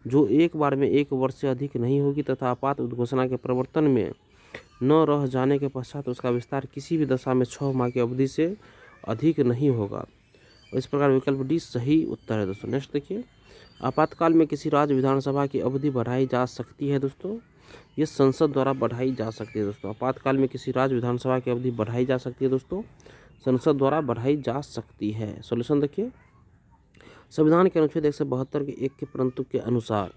जो एक बार में 1 वर्ष से अधिक नहीं होगी, तथा आपात उद्घोषणा के प्रवर्तन में न रह जाने के पश्चात उसका विस्तार किसी भी दशा में 6 माह की अवधि से अधिक नहीं होगा। इस प्रकार विकल्प डी सही उत्तर है दोस्तों। नेक्स्ट देखिए, आपातकाल में किसी राज्य विधानसभा की अवधि बढ़ाई जा सकती है दोस्तों, ये संसद द्वारा बढ़ाई जा सकती है दोस्तों। आपातकाल में किसी राज्य विधानसभा की अवधि बढ़ाई जा सकती है दोस्तों, संसद द्वारा बढ़ाई जा सकती है। सॉल्यूशन देखिए, संविधान के अनुच्छेद 172 के 1 के परंतु के अनुसार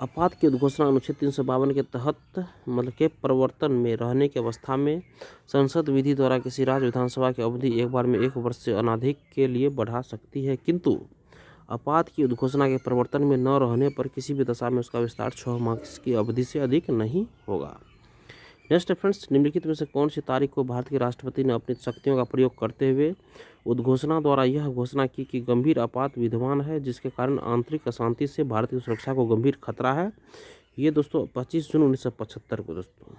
आपात की उद्घोषणा अनुच्छेद 352 के तहत मतलब के प्रवर्तन में रहने की अवस्था में संसद विधि द्वारा किसी राज्य विधानसभा की अवधि एक बार में 1 वर्ष से अनधिक के लिए बढ़ा सकती है, किंतु आपात की उद्घोषणा के प्रवर्तन में न रहने पर किसी भी दशा में उसका विस्तार 6 माह की अवधि से अधिक नहीं होगा। नेक्स्ट फ्रेंड्स, निम्नलिखित में से कौन सी तारीख को भारत के राष्ट्रपति ने अपनी शक्तियों का प्रयोग करते हुए उद्घोषणा द्वारा यह घोषणा की कि गंभीर आपात विद्यमान है जिसके कारण आंतरिक अशांति से भारत की सुरक्षा को गंभीर खतरा है? ये दोस्तों 25 जून 1975 को दोस्तों।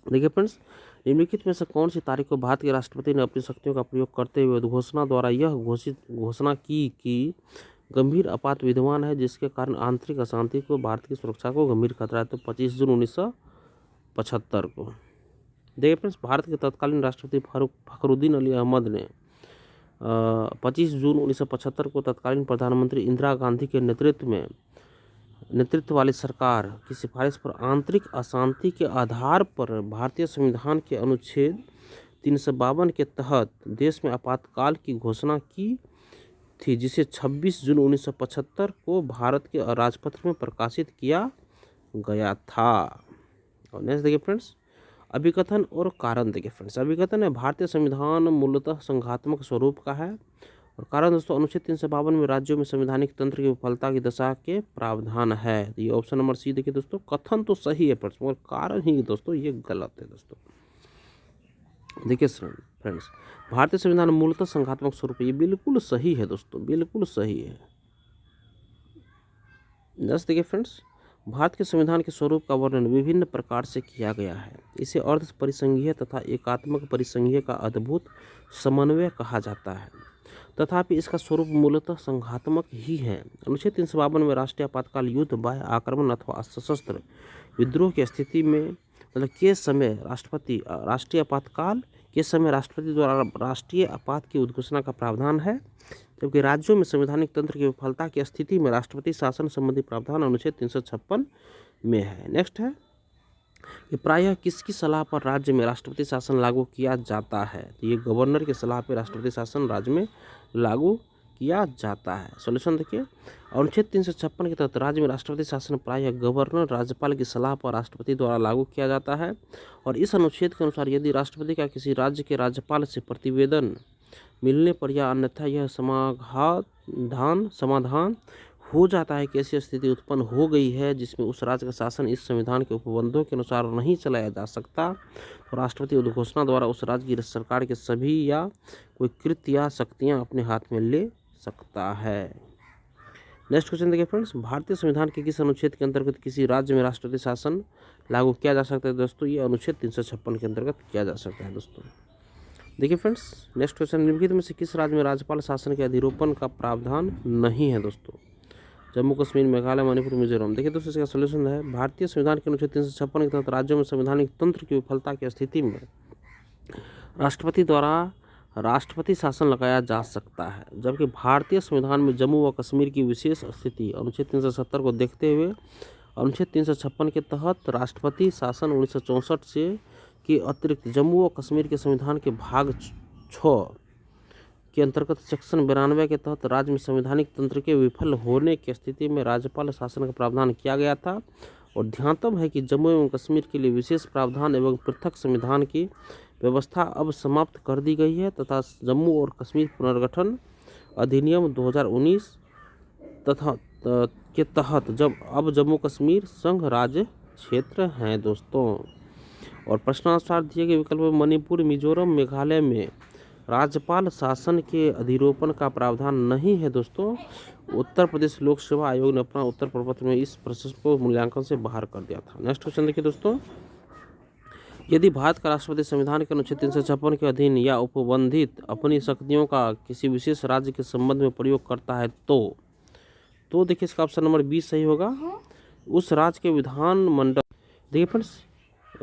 देखिए फ्रेंड्स, निम्नलिखित में से कौन सी तारीख को भारत के राष्ट्रपति ने अपनी शक्तियों का प्रयोग करते हुए उद्घोषणा द्वारा यह घोषणा की कि गंभीर आपात विद्यमान है जिसके कारण आंतरिक अशांति को भारत की सुरक्षा को गंभीर खतरा है? तो 25 जून 1975 को। देखिए फ्रेंड्स, भारत के तत्कालीन राष्ट्रपति फखरुद्दीन अली अहमद ने 25 जून 1975 को तत्कालीन प्रधानमंत्री इंदिरा गांधी के नेतृत्व वाली सरकार की सिफारिश पर आंतरिक अशांति के आधार पर भारतीय संविधान के अनुच्छेद 352 के तहत देश में आपातकाल की घोषणा की थी, जिसे 26 जून 1975 को भारत के राजपत्र में प्रकाशित किया गया था। और नेक्स्ट देखिए फ्रेंड्स, अभिकथन और कारण। देखिए फ्रेंड्स, अभिकथन है भारतीय संविधान मूलतः संघात्मक स्वरूप का है, और कारण दोस्तों अनुच्छेद 352 में राज्यों में संवैधानिक तंत्र की विफलता की दशा के प्रावधान है। ये ऑप्शन नंबर सी देखिए दोस्तों। कथन तो सही है फ्रेंड्स, मगर कारण ही दोस्तों ये गलत है दोस्तों। देखिए फ्रेंड्स, भारतीय संविधान मूलतः संघात्मक स्वरूप, ये बिल्कुल सही है दोस्तों, बिल्कुल सही है। नेक्स्ट देखिए फ्रेंड्स, भारत के संविधान के स्वरूप का वर्णन विभिन्न प्रकार से किया गया है। इसे अर्ध परिसंघीय तथा एकात्मक परिसंघीय का अद्भुत समन्वय कहा जाता है, तथापि इसका स्वरूप मूलतः संघात्मक ही है। अनुच्छेद 352 में राष्ट्रीय आपातकाल युद्ध, बाह्य आक्रमण अथवा सशस्त्र विद्रोह की स्थिति में मतलब के समय राष्ट्रीय आपातकाल के समय राष्ट्रपति द्वारा राष्ट्रीय आपात की उद्घोषणा का प्रावधान है, जबकि राज्यों में संवैधानिक तंत्र की विफलता की स्थिति में राष्ट्रपति शासन संबंधी प्रावधान अनुच्छेद 356 में है। नेक्स्ट है, कि प्रायः किसकी सलाह पर राज्य में राष्ट्रपति शासन लागू किया जाता है। तो ये गवर्नर की सलाह पर राष्ट्रपति शासन राज्य में लागू किया जाता है। सॉल्यूशन देखिए, अनुच्छेद 356 के तहत राज्य में राष्ट्रपति शासन प्रायः गवर्नर राज्यपाल की सलाह पर राष्ट्रपति द्वारा लागू किया जाता है। और इस अनुच्छेद के अनुसार यदि राष्ट्रपति का किसी राज्य के राज्यपाल से प्रतिवेदन मिलने पर या अन्यथा यह समाधान हो जाता है कि ऐसी स्थिति उत्पन्न हो गई है जिसमें उस राज्य का शासन इस संविधान के उपबंधों के अनुसार नहीं चलाया जा सकता, तो राष्ट्रपति उद्घोषणा द्वारा उस राज्य की सरकार के सभी या कोई कृत्य या शक्तियाँ अपने हाथ में ले सकता है। नेक्स्ट क्वेश्चन देखिए फ्रेंड्स, भारतीय संविधान के किस अनुच्छेद के अंतर्गत किसी राज्य में राष्ट्रपति शासन लागू किया जा सकता है दोस्तों? ये अनुच्छेद 356 के अंतर्गत किया जा सकता है दोस्तों। देखिए फ्रेंड्स, नेक्स्ट क्वेश्चन, निम्नलिखित में से किस राज्य में राज्यपाल शासन के अधिरोपण का प्रावधान नहीं है दोस्तों? जम्मू कश्मीर, मेघालय, मणिपुर, मिजोरम। देखिए दोस्तों, इसका सोल्यूशन है भारतीय संविधान के अनुच्छेद 356 के तहत राज्यों में संवैधानिक तंत्र की विफलता की स्थिति में राष्ट्रपति द्वारा राष्ट्रपति शासन लगाया जा सकता है, जबकि भारतीय संविधान में जम्मू व कश्मीर की विशेष स्थिति अनुच्छेद 370 को देखते हुए अनुच्छेद 356 के तहत राष्ट्रपति शासन 1964 से के अतिरिक्त जम्मू व कश्मीर के संविधान के भाग 6 के अंतर्गत सेक्शन 92 के तहत राज्य में संवैधानिक तंत्र के विफल होने की स्थिति में राज्यपाल शासन का प्रावधान किया गया था। और ध्यातव्य है कि जम्मू एवं कश्मीर के लिए विशेष प्रावधान एवं पृथक संविधान की व्यवस्था अब समाप्त कर दी गई है तथा जम्मू और कश्मीर पुनर्गठन अधिनियम 2019 तथा के तहत अब जम्मू कश्मीर संघ राज्य क्षेत्र हैं दोस्तों। और प्रश्नानुसार दिए गए विकल्प में मणिपुर, मिजोरम, मेघालय में राज्यपाल शासन के अधिरोपण का प्रावधान नहीं है दोस्तों। उत्तर प्रदेश लोक सेवा आयोग ने अपना उत्तर प्रपत्र में इस प्रश्न को मूल्यांकन से बाहर कर दिया था। नेक्स्ट क्वेश्चन देखिए दोस्तों, यदि भारत का राष्ट्रपति संविधान के अनुच्छेद 356 के अधीन या उपबंधित अपनी शक्तियों का किसी विशेष राज्य के संबंध में प्रयोग करता है तो देखिए इसका ऑप्शन नंबर 20 सही होगा। उस राज्य के विधानमंडल, देखिए फ्रेंड्स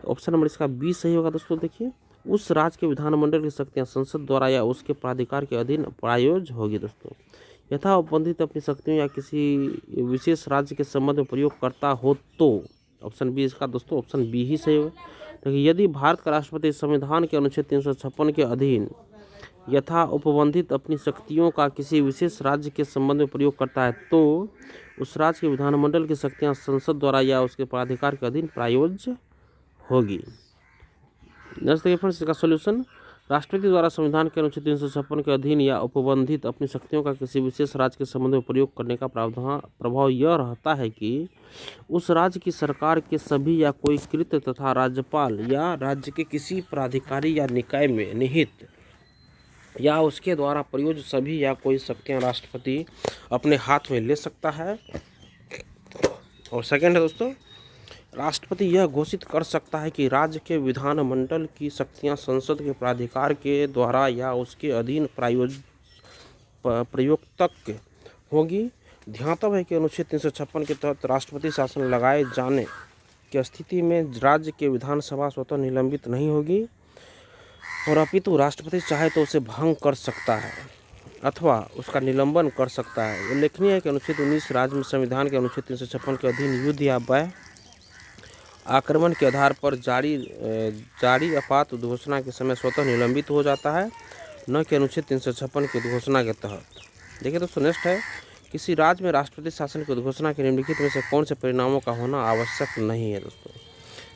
ऑप्शन नंबर इसका 20 सही होगा दोस्तों। देखिए उस राज्य के विधानमंडल की शक्तियां संसद द्वारा या उसके प्राधिकार के अधीन प्रयोज्य होगी दोस्तों। यथा उपबंधित अपनी शक्तियों या किसी विशेष राज्य के संबंध में प्रयोग करता हो तो ऑप्शन बी इसका दोस्तों ऑप्शन बी ही सही होगा। देखिए यदि भारत का राष्ट्रपति संविधान के अनुच्छेद 356 के अधीन यथा उपबंधित अपनी शक्तियों का किसी विशेष राज्य के संबंध में प्रयोग करता है तो उस राज्य के विधानमंडल की शक्तियां संसद द्वारा या उसके प्राधिकार के अधीन प्रयोज्य होगी। नेक्स्ट देखिए फ्रेंड्स, इसका सॉल्यूशन, राष्ट्रपति द्वारा संविधान के अनुच्छेद 356 के अधीन या उपबंधित अपनी शक्तियों का किसी विशेष राज्य के संबंध में प्रयोग करने का प्रभाव यह रहता है कि उस राज्य की सरकार के सभी या कोई कृत्य तथा राज्यपाल या राज्य के किसी प्राधिकारी या निकाय में निहित या उसके द्वारा प्रयोज्य सभी या कोई शक्तियां राष्ट्रपति अपने हाथ में ले सकता है। और सेकेंड है दोस्तों, राष्ट्रपति यह घोषित कर सकता है कि राज्य के विधानमंडल की शक्तियां संसद के प्राधिकार के द्वारा या उसके अधीन प्रयोक्तक होगी। ध्यातव्य है कि अनुच्छेद 356 के तहत राष्ट्रपति शासन लगाए जाने की स्थिति में राज्य के विधानसभा स्वतः निलंबित नहीं होगी और अपितु राष्ट्रपति चाहे तो उसे भंग कर सकता है अथवा उसका निलंबन कर सकता है। उल्लेखनीय है कि अनुच्छेद 19 राज्य में संविधान के अनुच्छेद 356 के अधीन युद्ध या वय आक्रमण के आधार पर जारी आपात उद्घोषणा के समय स्वतः निलंबित हो जाता है, न कि अनुच्छेद 356 की उद्घोषणा के तहत। देखिए दोस्तों नेक्स्ट है, किसी राज्य में राष्ट्रपति शासन की उद्घोषणा के निम्नलिखित में से कौन से परिणामों का होना आवश्यक नहीं है दोस्तों?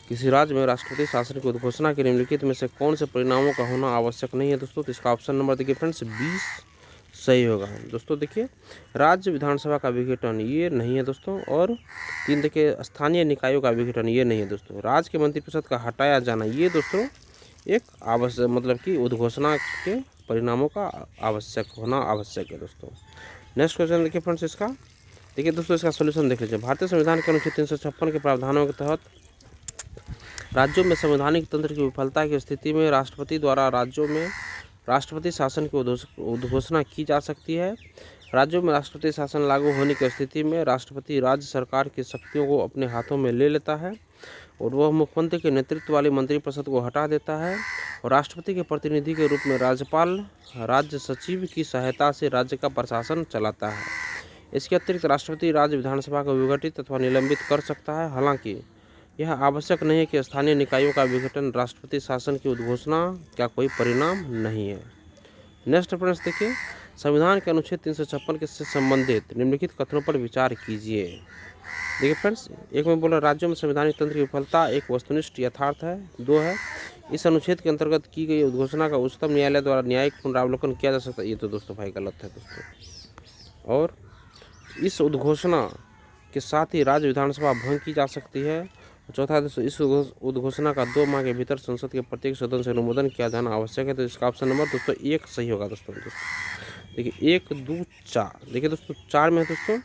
किसी राज्य में राष्ट्रपति शासन की उद्घोषणा के निम्नलिखित में से कौन से परिणामों का होना आवश्यक नहीं है दोस्तों? तो इसका ऑप्शन नंबर देखिए फ्रेंड्स 20 सही होगा दोस्तों। देखिए राज्य विधानसभा का विघटन ये नहीं है दोस्तों। और 3 देखिए स्थानीय निकायों का विघटन ये नहीं है दोस्तों। राज्य के मंत्रिपरिषद का हटाया जाना ये दोस्तों एक आवश्यक मतलब कि उद्घोषणा के परिणामों का आवश्यक होना आवश्यक है दोस्तों। नेक्स्ट क्वेश्चन देखिए फ्रेंड्स, इसका देखिए दोस्तों इसका सोल्यूशन देख लीजिए। भारतीय संविधान के अनुच्छेद 356 के प्रावधानों के तहत राज्यों में संवैधानिक तंत्र की विफलता की स्थिति में राष्ट्रपति द्वारा राज्यों में राष्ट्रपति शासन की उद्घोषणा की जा सकती है। राज्यों में राष्ट्रपति शासन लागू होने की स्थिति में राष्ट्रपति राज्य सरकार की शक्तियों को अपने हाथों में ले लेता है और वह मुख्यमंत्री के नेतृत्व वाली मंत्रिपरिषद को हटा देता है और राष्ट्रपति के प्रतिनिधि के रूप में राज्यपाल राज्य सचिव की सहायता से राज्य का प्रशासन चलाता है। इसके अतिरिक्त राष्ट्रपति राज्य विधानसभा को विघटित अथवा निलंबित कर सकता है। हालांकि यह आवश्यक नहीं है कि स्थानीय निकायों का विघटन राष्ट्रपति शासन की उद्घोषणा का कोई परिणाम नहीं है। नेक्स्ट रेफरेंस देखिए, संविधान के अनुच्छेद 356 के से संबंधित निम्नलिखित कथनों पर विचार कीजिए। देखिए फ्रेंड्स, एक में बोला राज्यों में संवैधानिक तंत्र की विफलता एक वस्तुनिष्ठ यथार्थ है। 2 है, इस अनुच्छेद के अंतर्गत की गई उद्घोषणा का उच्चतम न्यायालय द्वारा न्यायिक पुनरावलोकन किया जा सकता है। ये तो दोस्तों भाई गलत है दोस्तों। और इस उद्घोषणा के साथ ही राज्य विधानसभा भंग की जा सकती है। चौथा दोस्तों, इस उद्घोषणा का 2 माह के भीतर संसद के प्रत्येक सदन से अनुमोदन किया जाना आवश्यक है। तो इसका ऑप्शन नंबर दोस्तों 1 सही होगा दोस्तों। देखिए 1, 2, 4। देखिए दोस्तों 4 में दोस्तों,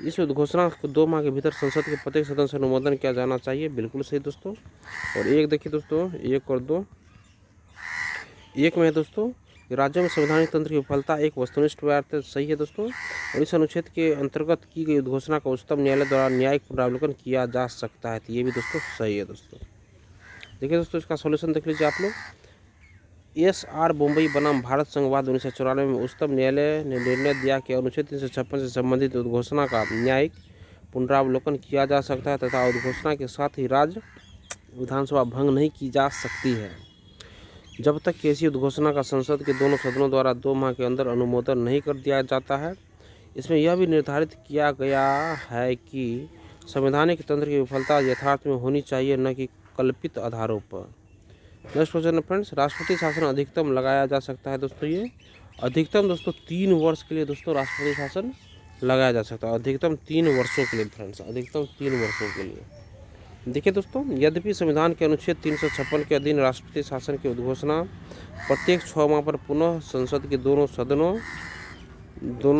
इस उद्घोषणा को 2 माह के भीतर संसद के प्रत्येक सदन से अनुमोदन किया जाना चाहिए, बिल्कुल सही दोस्तों। और 1 देखिए दोस्तों, 1 और 2, 1 में है दोस्तों, राज्यों में संवैधानिक तंत्र की विफलता एक वस्तुनिष्ठ व्यर्थ सही है दोस्तों। और इस अनुच्छेद के अंतर्गत की गई उद्घोषणा का उच्चतम न्यायालय द्वारा न्यायिक पुनरावलोकन किया जा सकता है। तो ये भी दोस्तों सही है दोस्तों। देखिए दोस्तों, इसका सॉल्यूशन देख लीजिए आप लोग। SR बम्बई बनाम भारत संघवाद 1994 में उच्चतम न्यायालय ने निर्णय दिया कि अनुच्छेद 356 से संबंधित उद्घोषणा का न्यायिक पुनरावलोकन किया जा सकता है तथा उद्घोषणा के साथ ही राज्य विधानसभा भंग नहीं की जा सकती है जब तक कि ऐसी उद्घोषणा का संसद के दोनों सदनों द्वारा 2 माह के अंदर अनुमोदन नहीं कर दिया जाता है। इसमें यह भी निर्धारित किया गया है कि संवैधानिक तंत्र की विफलता यथार्थ में होनी चाहिए, न कि कल्पित आधारों पर। नेक्स्ट क्वेश्चन है फ्रेंड्स, राष्ट्रपति शासन अधिकतम लगाया जा सकता है दोस्तों। ये अधिकतम दोस्तों 3 वर्ष के लिए दोस्तों राष्ट्रपति शासन लगाया जा सकता है, अधिकतम 3 वर्षों के लिए फ्रेंड्स, अधिकतम 3 वर्षों के लिए। देखिए दोस्तों, यद्यपि संविधान के अनुच्छेद 356 के अधीन राष्ट्रपति शासन की उद्घोषणा प्रत्येक 6 माह पर पुनः संसद के दोनों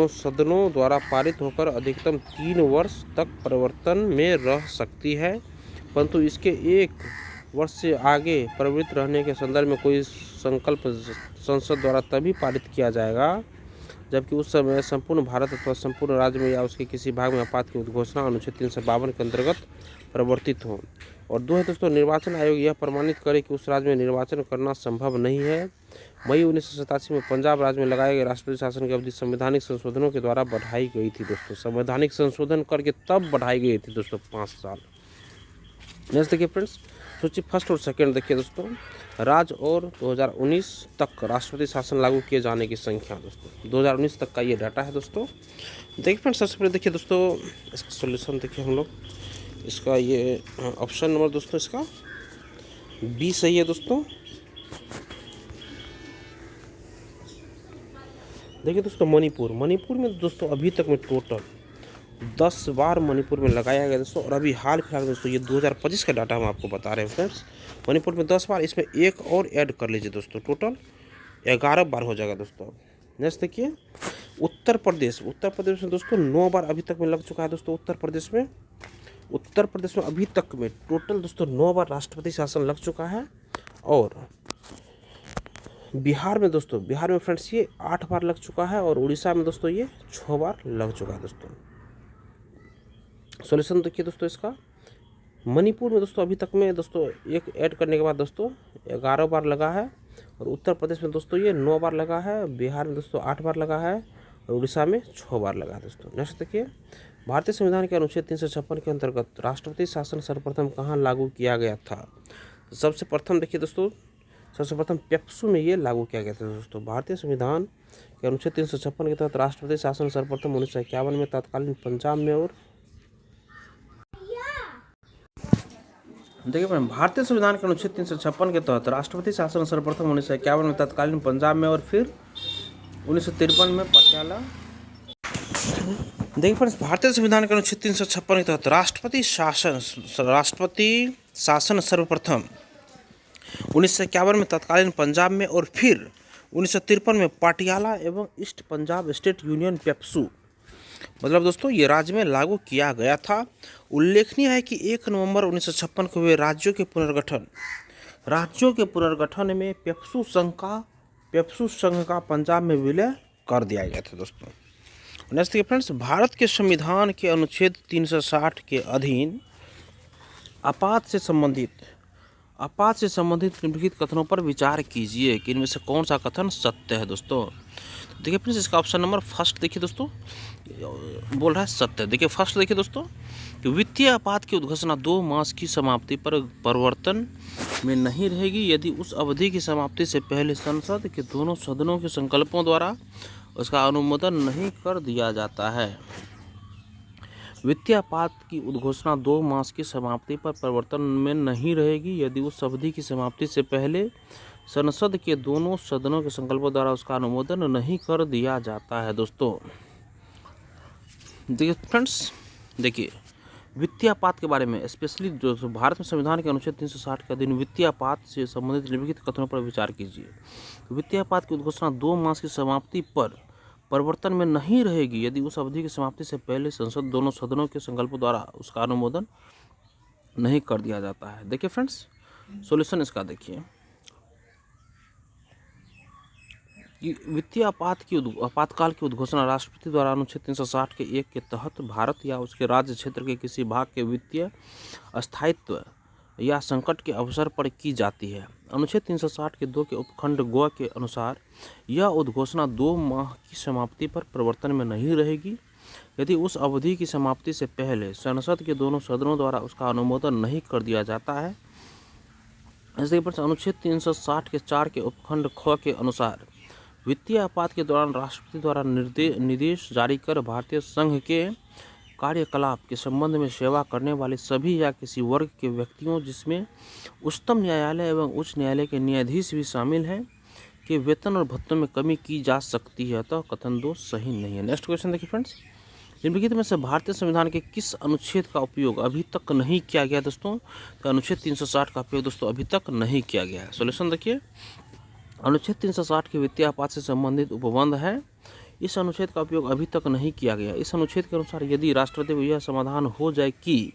सदनों द्वारा पारित होकर अधिकतम 3 वर्ष तक परिवर्तन में रह सकती है, परंतु इसके 1 वर्ष से आगे प्रवृत्त रहने के संदर्भ में कोई संकल्प संसद द्वारा तभी पारित किया जाएगा जबकि उस समय संपूर्ण भारत अथवा संपूर्ण राज्य में या उसके किसी भाग में आपात की उद्घोषणा अनुच्छेद 352 के अंतर्गत प्रवर्तित हो। और 2 है दोस्तों, निर्वाचन आयोग यह प्रमाणित करे कि उस राज्य में निर्वाचन करना संभव नहीं है। मई 1987 में पंजाब राज्य में लगाए गए राष्ट्रपति शासन की अवधि संवैधानिक संशोधनों के द्वारा बढ़ाई गई थी दोस्तों, संवैधानिक संशोधन करके तब बढ़ाई गई थी दोस्तों 5 साल। नेक्स्ट देखिए फ्रेंड्स, सूची फर्स्ट और सेकंड देखिए दोस्तों, राज्य और 2019 तक राष्ट्रपति शासन लागू किए जाने की संख्या दोस्तों, 2019 तक का ये डाटा है दोस्तों। देखिए फ्रेंड्स, सबसे पहले देखिए दोस्तों, इसका सॉल्यूशन देखिए हम लोग, इसका ये ऑप्शन नंबर दोस्तों इसका बी सही है दोस्तों। देखिए दोस्तों, मणिपुर में दोस्तों अभी तक में टोटल 10 बार मणिपुर में लगाया गया दोस्तों। और अभी हाल फिलहाल दोस्तों ये 2025 का डाटा हम आपको बता रहे हैं फ्रेंड्स, मणिपुर में 10 बार, इसमें 1 और ऐड कर लीजिए दोस्तों, टोटल 11 बार हो जाएगा दोस्तों। नेक्स्ट देखिए, उत्तर प्रदेश में दोस्तों 9 बार अभी तक में लग चुका है दोस्तों। उत्तर प्रदेश में अभी तक में टोटल दोस्तों 9 बार राष्ट्रपति शासन लग चुका है। और बिहार में फ्रेंड्स ये 8 बार लग चुका है। और उड़ीसा में दोस्तों ये 6 बार लग चुका है दोस्तों। सॉल्यूशन देखिए दोस्तों इसका, मणिपुर में दोस्तों अभी तक में दोस्तों 1 ऐड करने के बाद दोस्तों 11 बार लगा है। और उत्तर प्रदेश में दोस्तों ये 9 बार लगा है। बिहार में दोस्तों 8 बार लगा है। और उड़ीसा में 6 बार लगा है दोस्तों। नेक्स्ट देखिए, भारतीय संविधान के अनुच्छेद 356 के अंतर्गत राष्ट्रपति शासन सर्वप्रथम कहाँ लागू किया गया था? सबसे प्रथम देखिए दोस्तों, सबसे प्रथम पेप्सू में ये लागू किया गया था दोस्तों। भारतीय संविधान के अनुच्छेद 356 के तहत राष्ट्रपति शासन सर्वप्रथम 1951 में तत्कालीन पंजाब में और देखिए मैम, भारतीय संविधान के अनुच्छेद 356 के तहत राष्ट्रपति शासन सर्वप्रथम 1951 में तत्कालीन पंजाब में और फिर 1953 में पटियाला। देखिए फ्रेंड्स, भारतीय संविधान के अनुच्छेद 356 के तहत राष्ट्रपति शासन सर्वप्रथम 1951 में तत्कालीन पंजाब में और फिर 1953 में पटियाला एवं east Punjab state union PEPSU, मतलब दोस्तों ये राज्य में लागू किया गया था। उल्लेखनीय है कि 1 नवंबर 1956 को हुए राज्यों के पुनर्गठन में पेप्सू संघ का पंजाब में विलय कर दिया गया था दोस्तों। नेक्स्ट देखिए फ्रेंड्स, भारत के संविधान के अनुच्छेद 360 के अधीन आपात से संबंधित निम्नलिखित कथनों पर विचार कीजिए कि इनमें से कौन सा कथन सत्य है दोस्तों। देखिए फ्रेंड्स, इसका ऑप्शन नंबर फर्स्ट देखिए दोस्तों, बोल रहा है सत्य। देखिए फर्स्ट देखिए दोस्तों, कि वित्तीय आपात की उद्घोषणा 2 मास की समाप्ति पर परिवर्तन में नहीं रहेगी यदि उस अवधि की समाप्ति से पहले संसद के दोनों सदनों के संकल्पों द्वारा उसका अनुमोदन नहीं कर दिया जाता है। वित्तीय आपात की उद्घोषणा 2 मास की समाप्ति पर परिवर्तन में नहीं रहेगी यदि उस अवधि की समाप्ति से पहले संसद के दोनों सदनों के संकल्पों द्वारा उसका अनुमोदन नहीं कर दिया जाता है। दोस्तों देखिए फ्रेंड्स, देखिए वित्तीय आपात के बारे में स्पेशली जो भारत में संविधान के अनुच्छेद 360 के अधीन वित्तीय आपात से संबंधित निम्नलिखित कथनों पर विचार कीजिए। वित्तीय आपात की उद्घोषणा 2 मास की समाप्ति पर परिवर्तन में नहीं रहेगी यदि उस अवधि की समाप्ति से पहले संसद दोनों सदनों के संकल्पों द्वारा उसका अनुमोदन नहीं कर दिया जाता है। देखिए फ्रेंड्स, सॉल्यूशन इसका देखिए कि वित्तीय आपातकाल की उद्घोषणा राष्ट्रपति द्वारा अनुच्छेद 360 के 1 के तहत भारत या उसके राज्य क्षेत्र के किसी भाग के वित्तीय अस्थायित्व या संकट के अवसर पर की जाती है। अनुच्छेद 360 के 2 के उपखंड ग के अनुसार यह उद्घोषणा 2 माह की समाप्ति पर परिवर्तन में नहीं रहेगी यदि उस अवधि की समाप्ति से पहले संसद के दोनों सदनों द्वारा उसका अनुमोदन नहीं कर दिया जाता है। इसके पर अनुच्छेद 360 के 4 के उपखंड ख के अनुसार वित्तीय आपात के दौरान राष्ट्रपति द्वारा निर्देश जारी कर भारतीय संघ के कार्यकलाप के संबंध में सेवा करने वाले सभी या किसी वर्ग के व्यक्तियों जिसमें उच्चतम न्यायालय एवं उच्च न्यायालय के न्यायाधीश भी शामिल हैं के वेतन और भत्तों में कमी की जा सकती है। तो कथन 2 सही नहीं है। नेक्स्ट क्वेश्चन देखिए फ्रेंड्स, निम्नलिखित में से भारतीय संविधान के किस अनुच्छेद का उपयोग अभी तक नहीं किया गया दोस्तों? तो अनुच्छेद 360 का उपयोग दोस्तों अभी तक नहीं किया गया है। सॉल्यूशन देखिए, अनुच्छेद 360 के वित्तीय आपात से संबंधित उपबंध है, इस अनुच्छेद का उपयोग अभी तक नहीं किया गया। इस अनुच्छेद के अनुसार यदि राष्ट्रपति को यह समाधान हो जाए कि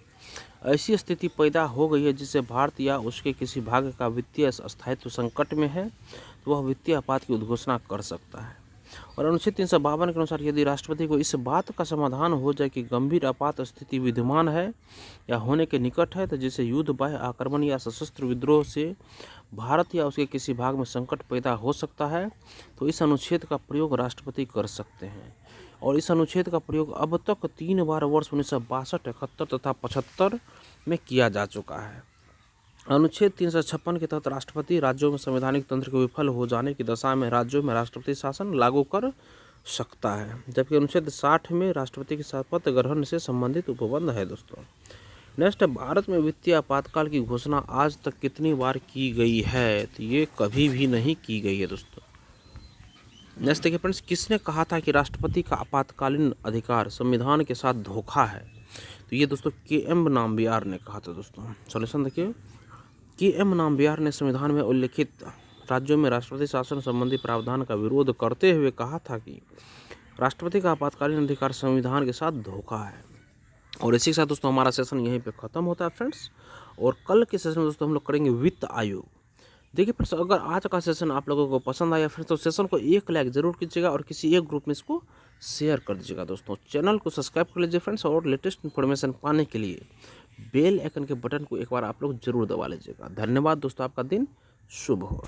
ऐसी स्थिति पैदा हो गई है जिससे भारत या उसके किसी भाग का वित्तीय स्थायित्व संकट में है तो वह वित्तीय आपात की उद्घोषणा कर सकता है। और अनुच्छेद 352 के अनुसार यदि राष्ट्रपति को इस बात का समाधान हो जाए कि गंभीर आपात स्थिति विद्यमान है या होने के निकट है तो जिसे युद्ध, बाह्य आक्रमण या सशस्त्र विद्रोह से भारत या उसके किसी भाग में संकट पैदा हो सकता है तो इस अनुच्छेद का प्रयोग राष्ट्रपति कर सकते हैं। और इस अनुच्छेद का प्रयोग अब तक 3 बार वर्ष 1962, 71 तथा 75 में किया जा चुका है। अनुच्छेद 356 के तहत राष्ट्रपति राज्यों में संवैधानिक तंत्र के विफल हो जाने की दशा में राज्यों में राष्ट्रपति शासन लागू कर सकता है, जबकि अनुच्छेद 60 में राष्ट्रपति की शपथ ग्रहण से संबंधित उपबंध है। दोस्तों नेक्स्ट, भारत में वित्तीय आपातकाल की घोषणा आज तक कितनी बार की गई है? तो ये कभी भी नहीं की गई है। दोस्तों नेक्स्ट देखिए फ्रेंड्स, किसने कहा था कि राष्ट्रपति का आपातकालीन अधिकार संविधान के साथ धोखा है? तो ये दोस्तों के.एम. नाम्बियार ने कहा था। दोस्तों सॉल्यूशन देखिए, के.एम. नाम्बियार ने संविधान में उल्लिखित राज्यों में राष्ट्रपति शासन संबंधी प्रावधान का विरोध करते हुए कहा था कि राष्ट्रपति का आपातकालीन अधिकार संविधान के साथ धोखा है। और इसी के साथ दोस्तों हमारा सेशन यहीं पे ख़त्म होता है फ्रेंड्स। और कल के सेशन में दोस्तों हम लोग करेंगे वित्त आयोग। देखिए फ्रेंड्स, अगर आज का सेशन आप लोगों को पसंद आया फ्रेंड्स तो सेशन को 1 लाइक ज़रूर कीजिएगा और किसी एक ग्रुप में इसको शेयर कर दीजिएगा। दोस्तों चैनल को सब्सक्राइब कर लीजिए फ्रेंड्स, और लेटेस्ट इन्फॉर्मेशन पाने के लिए बेल आइकन के बटन को एक बार आप लोग जरूर दबा लीजिएगा। धन्यवाद दोस्तों, आपका दिन शुभ हो।